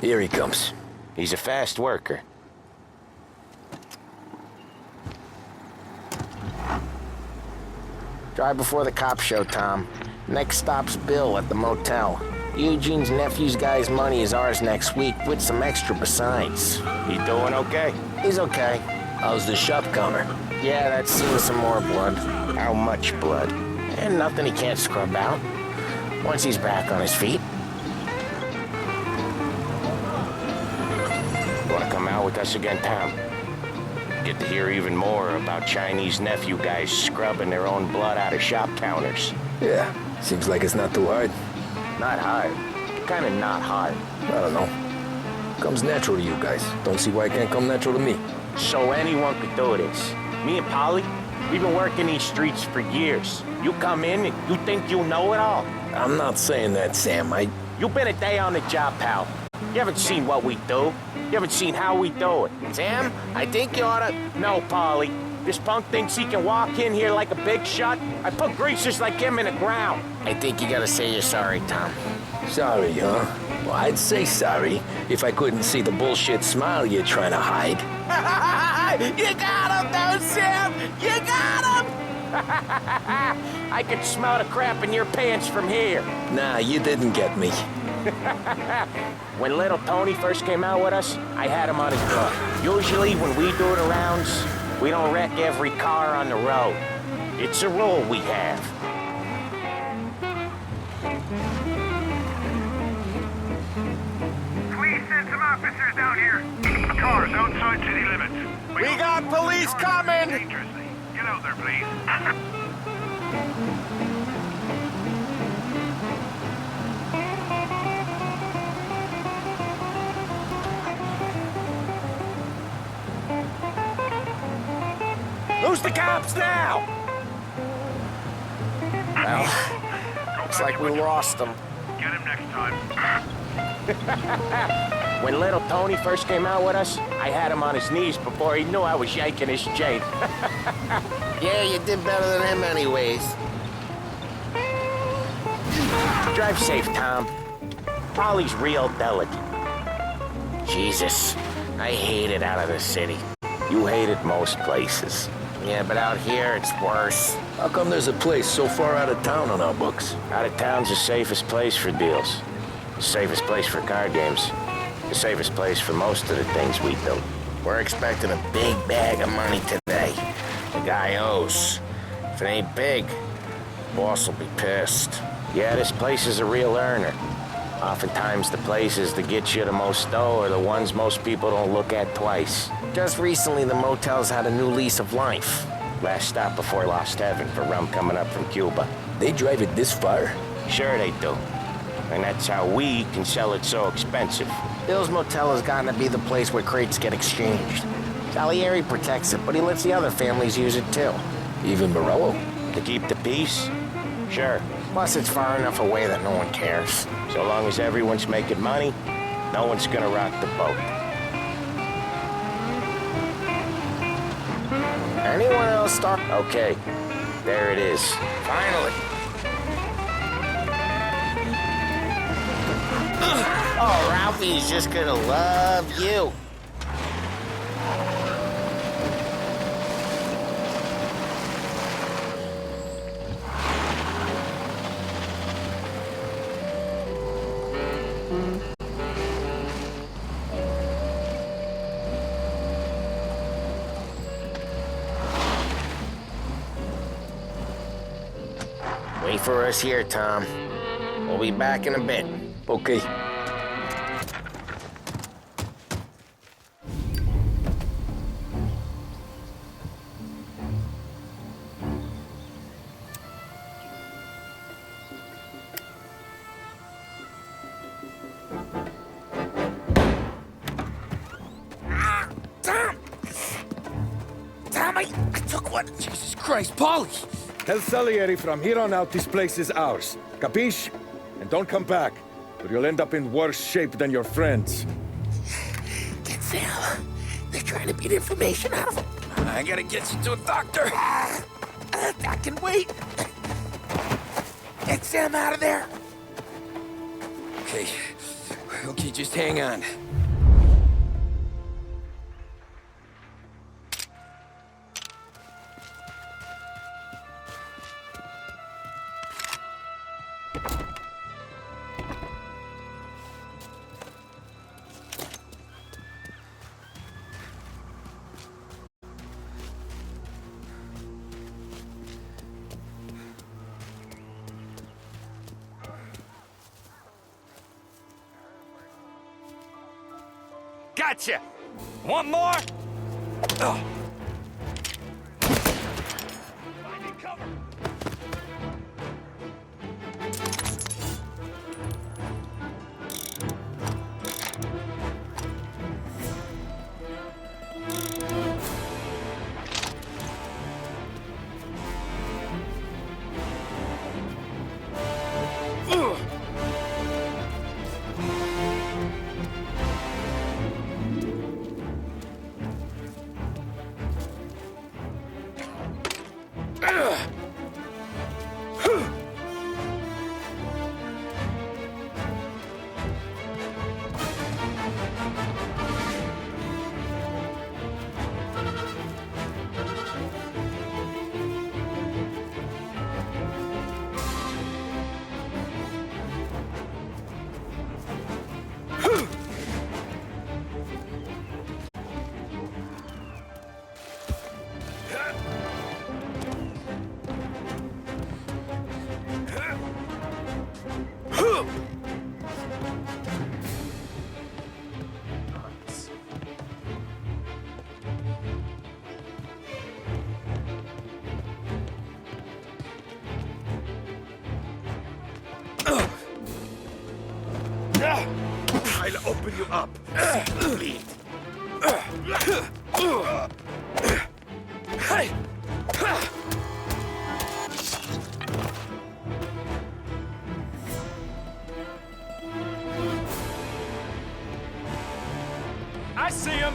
Here he comes. He's a fast worker. Drive before the cops show, Tom. Next stop's Bill at the motel. Eugene's nephew's guy's money is ours next week, with some extra besides. He doing okay? He's okay. How's the shop counter? Yeah, that's seen some more blood. How much blood? And nothing he can't scrub out. Once he's back on his feet. Wanna come out with us again, Tom? Get to hear even more about Chinese nephew guys scrubbing their own blood out of shop counters. Yeah, seems like it's not too hard. Not hard. Kinda not hard. I don't know. Comes natural to you guys. Don't see why it can't come natural to me. So anyone could do this. Me and Polly, we've been working these streets for years. You come in and you think you know it all. I'm not saying that, Sam. You've been a day on the job, pal. You haven't seen what we do. You haven't seen how we do it. Sam, I think you oughta... No, Polly. This punk thinks he can walk in here like a big shot. I put greasers like him in the ground. I think you gotta say you're sorry, Tom. Sorry, huh? Well, I'd say sorry if I couldn't see the bullshit smile you're trying to hide. You got him, though, Sam! You got him! I can smell the crap in your pants from here. Nah, you didn't get me. When little Tony first came out with us, I had him on his book. Usually when we do the rounds, we don't wreck every car on the road. It's a rule we have. Please send some officers down here. Cars outside city limits. We got police coming! Dangerously. Get out there, please. Who's the cops now? Well, looks like we lost them. Get him next time. When little Tony first came out with us, I had him on his knees before he knew I was yanking his chain. Yeah, you did better than him anyways. Drive safe, Tom. Polly's real delicate. Jesus, I hate it out of the city. You hate it most places. Yeah, but out here, it's worse. How come there's a place so far out of town on our books? Out of town's the safest place for deals. The safest place for card games. The safest place for most of the things we do. We're expecting a big bag of money today. The guy owes. If it ain't big, boss will be pissed. Yeah, this place is a real earner. Oftentimes the places that get you the most dough are the ones most people don't look at twice. Just recently, the motel's had a new lease of life. Last stop before Lost Heaven for rum coming up from Cuba. They drive it this far? Sure they do. And that's how we can sell it so expensive. Bill's Motel has gotten to be the place where crates get exchanged. Salieri protects it, but he lets the other families use it too. Even Morello? To keep the peace? Sure. Plus, it's far enough away that no one cares. So long as everyone's making money, no one's gonna rock the boat. Anyone else start? Okay, there it is. Finally. Oh, Ralphie's just gonna love you. Wait for us here, Tom. We'll be back in a bit. Okay. Tom, I took one. Jesus Christ, Polly! Tell Salieri from here on out this place is ours. Capiche? And don't come back, or you'll end up in worse shape than your friends. Get Sal. They're trying to beat information out of him. I gotta get you to a doctor. I can wait. Get Sam out of there. Okay. Okay, just hang on. Gotcha! Want more? Ugh. Finding cover! I'll open you up. Bleed. Hey! I see him.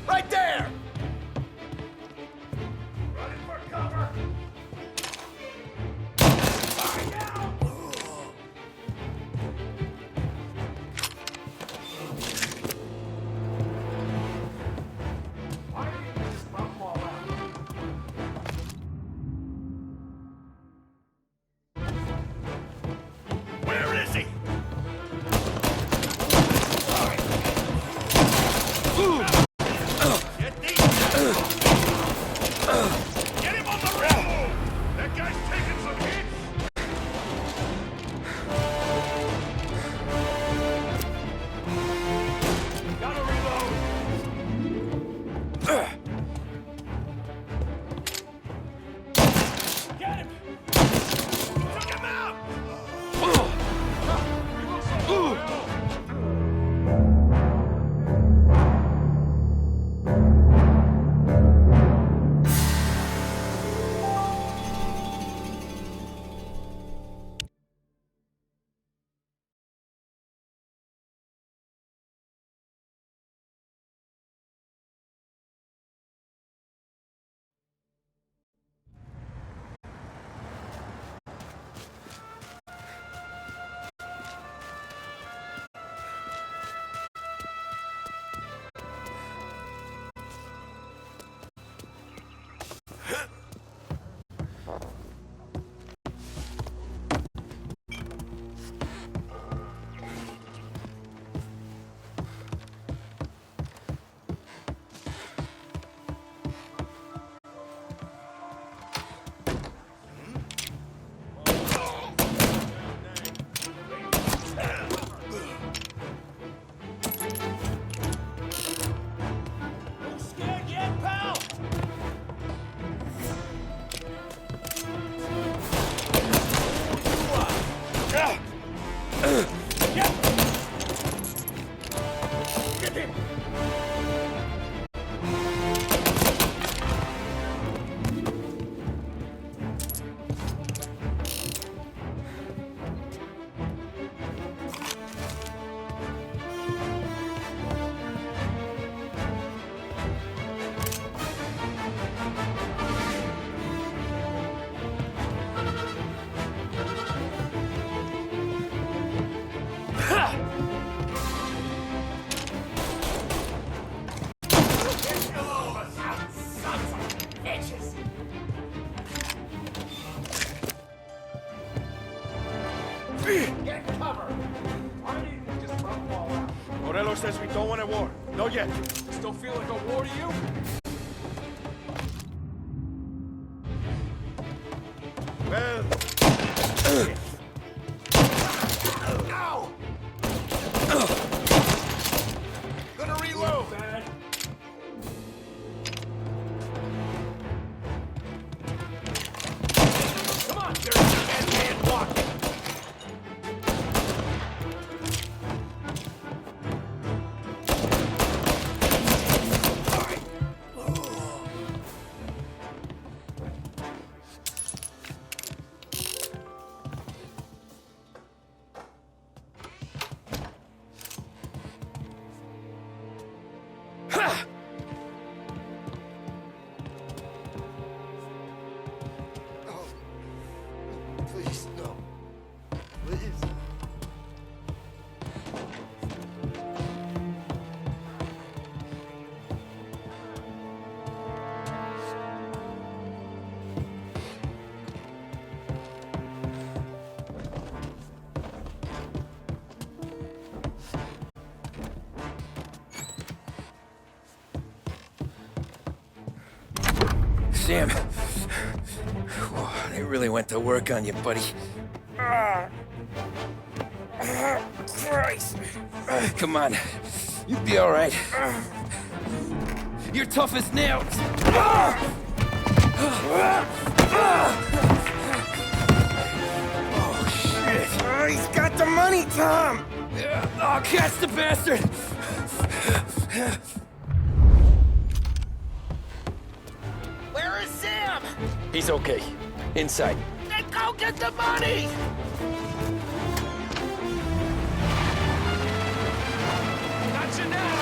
Right there! Running for cover! Fire out! Why did you just bump all out? Where is he? Get him on the rail! Get cover! Why didn't you just run them all out? Morello says we don't want a war. No yet. Still feel like a war to you? Well... Ow! Gonna reload! Come on, there's hand walking! Please, no. Please. Sam. Whoa, they really went to work on you, buddy. Christ. Come on. You'll be all right. You're tough as nails. Oh, shit. Oh, he's got the money, Tom. Oh, catch the bastard. Where is Sam? He's okay. Inside. Then go get the money! Gotcha now!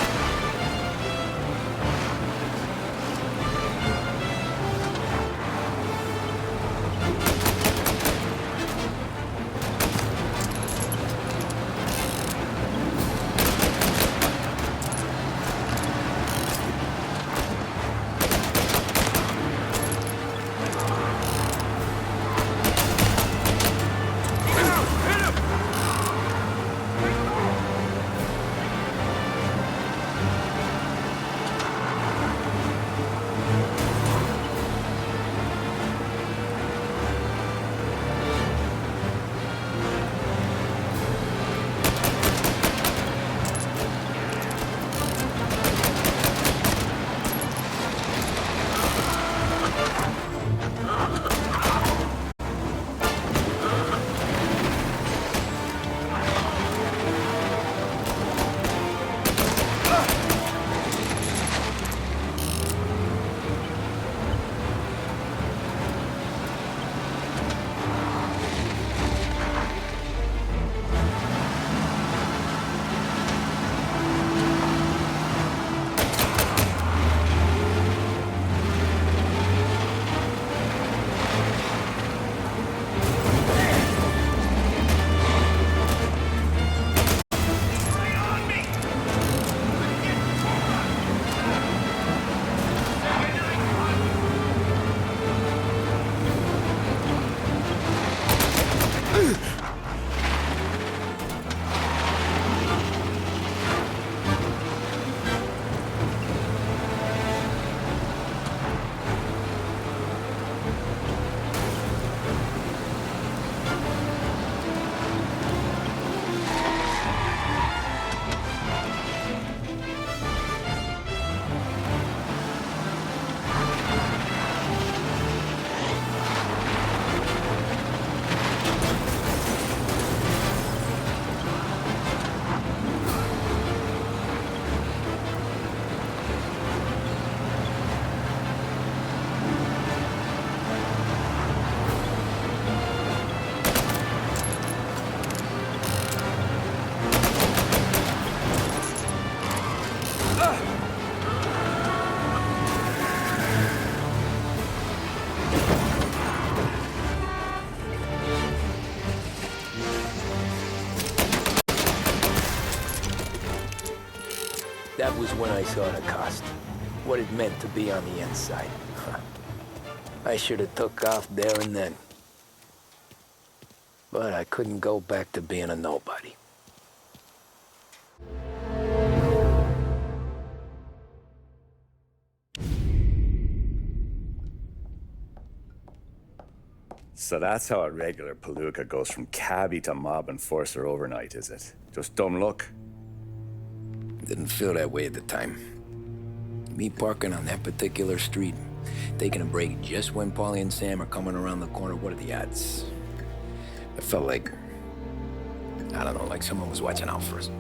That was when I saw the cost. What it meant to be on the inside. I should have took off there and then. But But I couldn't go back to being a nobody. So that's how a regular palooka goes from cabbie to mob enforcer overnight, is it? Just dumb luck? Didn't feel that way at the time. Me parking on that particular street, taking a break just when Paulie and Sam are coming around the corner, what are the odds? It felt like, I don't know, like someone was watching out for us.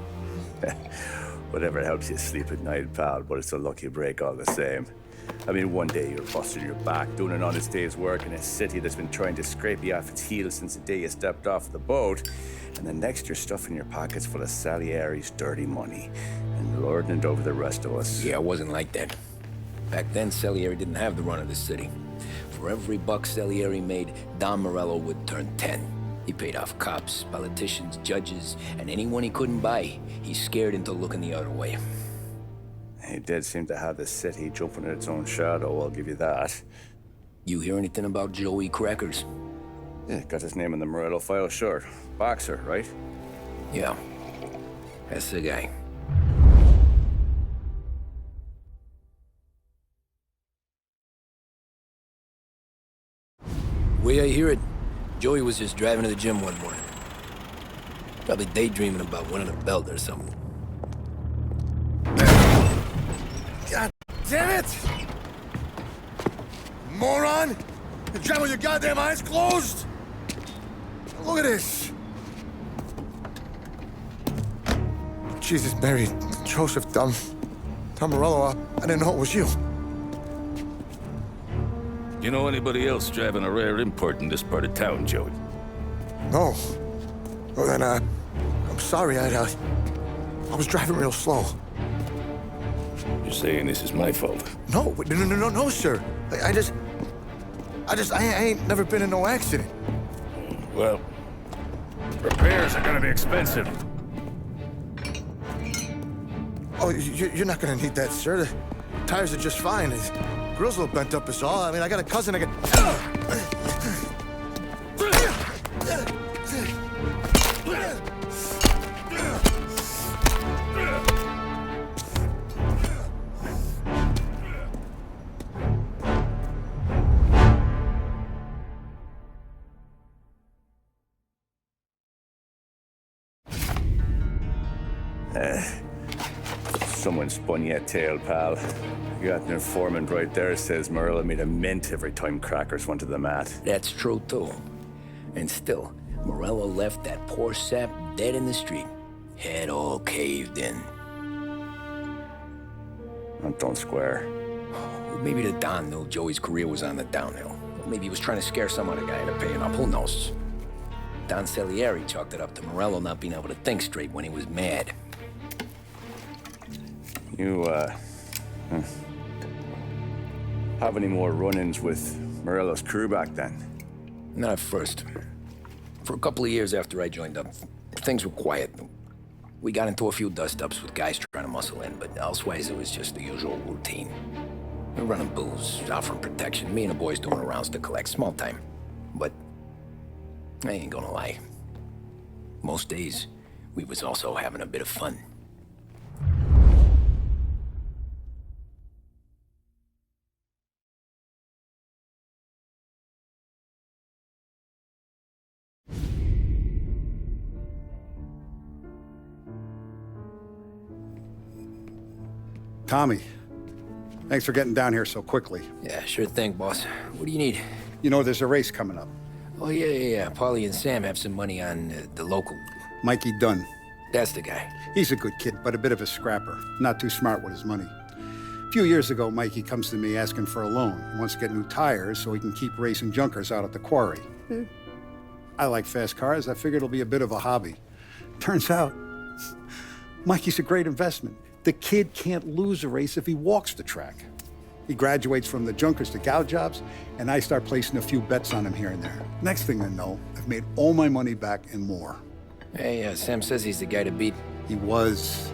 Whatever helps you sleep at night, pal, but it's a lucky break all the same. I mean, one day you're busting your back, doing an honest day's work in a city that's been trying to scrape you off its heels since the day you stepped off the boat, and the next you're stuffing your pockets full of Salieri's dirty money and lording it over the rest of us. Yeah, it wasn't like that. Back then, Salieri didn't have the run of the city. For every buck Salieri made, Don Morello would turn 10. He paid off cops, politicians, judges, and anyone he couldn't buy, he scared into looking the other way. He did seem to have the city jumping at its own shadow, I'll give you that. You hear anything about Joey Crackers? Yeah, got his name in the Morello file, sure. Boxer, right? Yeah, that's the guy. The way I hear it, Joey was just driving to the gym one morning. Probably daydreaming about winning a belt or something. God damn it! Moron! You're driving with your goddamn eyes closed? Look at this! Jesus, Mary, Joseph, Tom Morello, I didn't know it was you. You know anybody else driving a rare import in this part of town, Joey? No. Well, then, I'm sorry, I was driving real slow. You're saying this is my fault? No, sir. I ain't never been in no accident. Well, repairs are gonna be expensive. Oh, you're not gonna need that, sir. The tires are just fine. His grill's a little bent up is all. I mean, I got a cousin I can... Someone spun you a tail, pal. You got an informant right there says Morello made a mint every time Crackers went to the mat. That's true, too. And still, Morello left that poor sap dead in the street. Head all caved in. That don't square. Maybe the Don knew Joey's career was on the downhill. Or maybe he was trying to scare some other guy into paying up. Who knows? Don Salieri chalked it up to Morello not being able to think straight when he was mad. You, have any more run-ins with Morello's crew back then? Not at first. For a couple of years after I joined up, things were quiet. We got into a few dust-ups with guys trying to muscle in, but elsewise it was just the usual routine. We're running booze, offering protection, me and the boys doing rounds to collect, small time. But I ain't gonna lie. Most days, we was also having a bit of fun. Tommy, thanks for getting down here so quickly. Yeah, sure thing, boss. What do you need? You know, there's a race coming up. Oh, yeah. Paulie and Sam have some money on the local. Mikey Dunn. That's the guy. He's a good kid, but a bit of a scrapper. Not too smart with his money. A few years ago, Mikey comes to me asking for a loan. He wants to get new tires so he can keep racing junkers out at the quarry. I like fast cars. I figured it'll be a bit of a hobby. Turns out, Mikey's a great investment. The kid can't lose a race if he walks the track. He graduates from the junkers to gal jobs, and I start placing a few bets on him here and there. Next thing I know, I've made all my money back and more. Hey, Sam says he's the guy to beat. He was.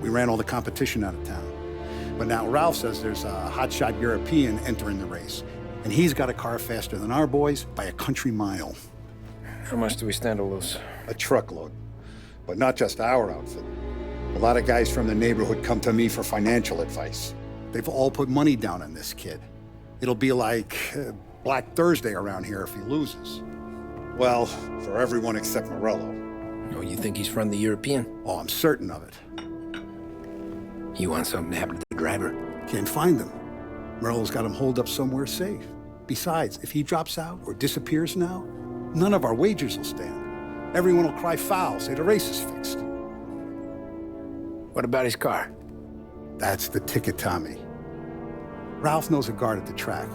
We ran all the competition out of town. But now Ralph says there's a hotshot European entering the race, and he's got a car faster than our boys by a country mile. How much do we stand to lose? A truckload. But not just our outfit. A lot of guys from the neighborhood come to me for financial advice. They've all put money down on this kid. It'll be like Black Thursday around here if he loses. Well, for everyone except Morello. Oh, you think he's from the European? Oh, I'm certain of it. You want something to happen to the driver? Can't find him. Morello's got him holed up somewhere safe. Besides, if he drops out or disappears now, none of our wagers will stand. Everyone will cry foul, say the race is fixed. What about his car? That's the ticket, Tommy. Ralph knows a guard at the track.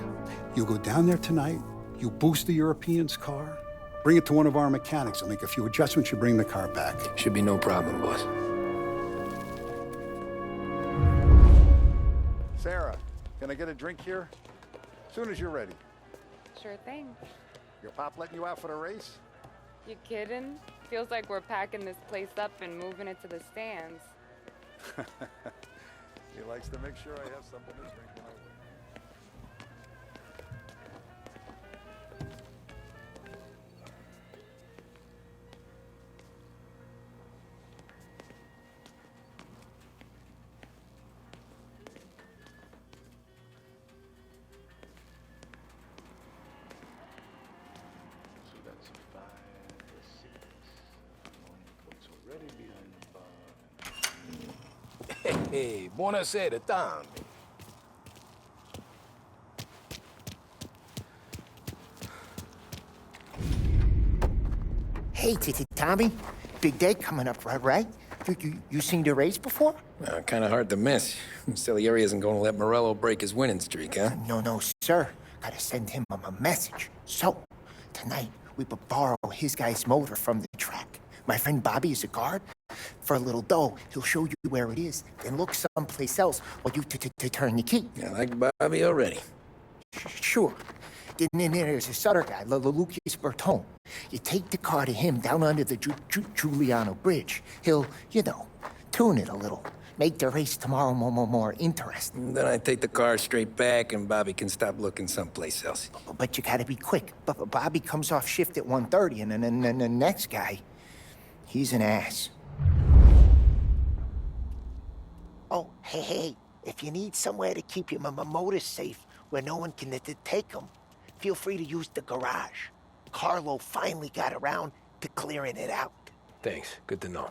You go down there tonight, you boost the European's car, bring it to one of our mechanics, and make a few adjustments, you bring the car back. Should be no problem, boss. Sarah, can I get a drink here? As soon as you're ready. Sure thing. Your pop letting you out for the race? You kidding? Feels like we're packing this place up and moving it to the stands. He likes to make sure I have something to drink when I win. So that's 5 to 6. One coat's already behind the bar. Hey, buonasera, Tommy. Hey, Tommy. Big day coming up, right? You seen the race before? Kind of hard to miss. Salieri isn't going to let Morello break his winning streak, huh? No, sir. Gotta send him a message. So, tonight, we will borrow his guy's motor from the track. My friend Bobby is a guard. For a little dough, he'll show you where it is, then look someplace else while you turn the key. I like Bobby already. Sure. Then there's this other guy, Lucas Bertone. You take the car to him down under the Giuliano Bridge. He'll, tune it a little. Make the race tomorrow more interesting. Then I take the car straight back and Bobby can stop looking someplace else. But you gotta be quick. Bobby comes off shift at 1:30, and then the next guy, he's an ass. Oh, hey, if you need somewhere to keep your motor safe where no one can take them, feel free to use the garage. Carlo finally got around to clearing it out. Thanks. Good to know.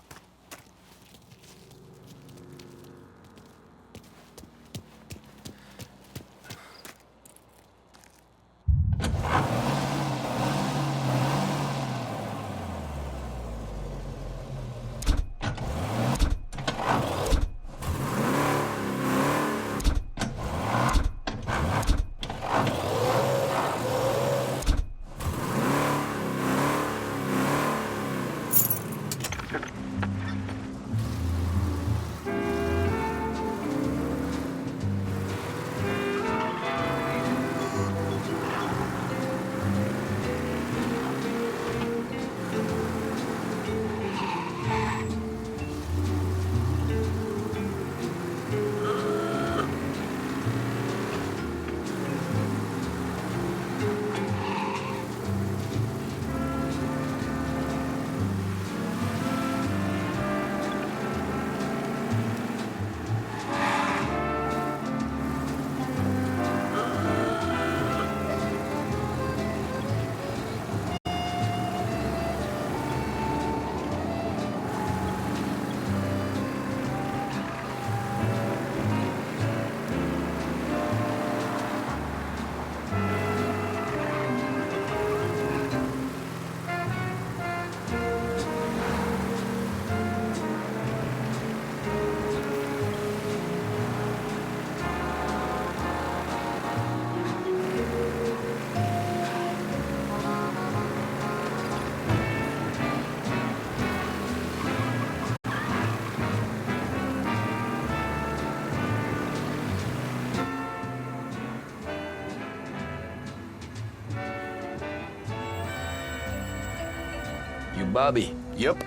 Bobby. Yep.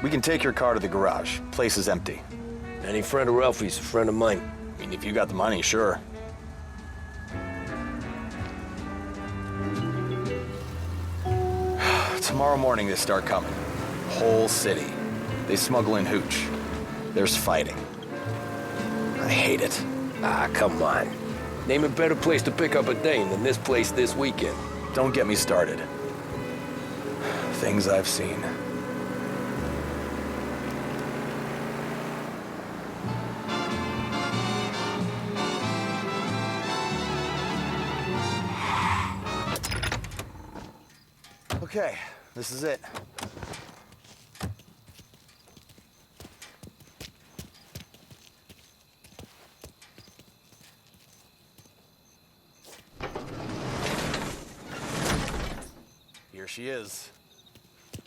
We can take your car to the garage. Place is empty. Any friend of Ralphie's, a friend of mine. I mean, if you got the money, sure. Tomorrow morning they start coming. Whole city. They smuggle in hooch. There's fighting. I hate it. Ah, come on. Name a better place to pick up a dame than this place this weekend. Don't get me started. Things I've seen. Okay, this is it. Here she is.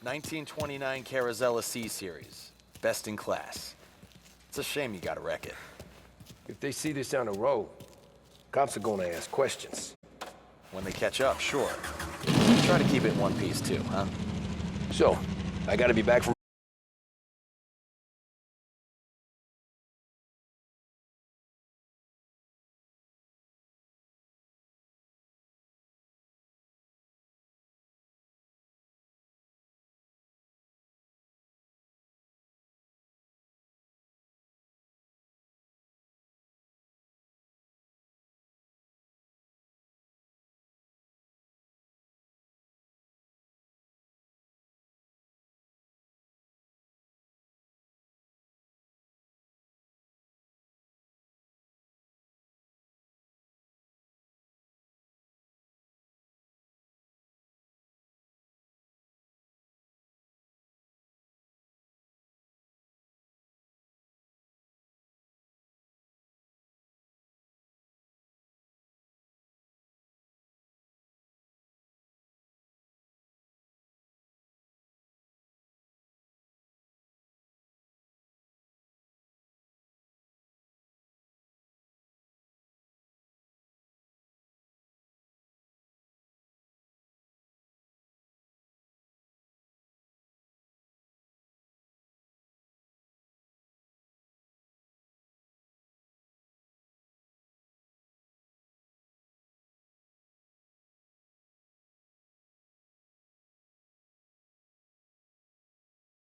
1929 Carazella C-Series. Best in class. It's a shame you gotta wreck it. If they see this on the road, cops are gonna ask questions. When they catch up, sure. Try to keep it in one piece too, huh? So, I gotta be back from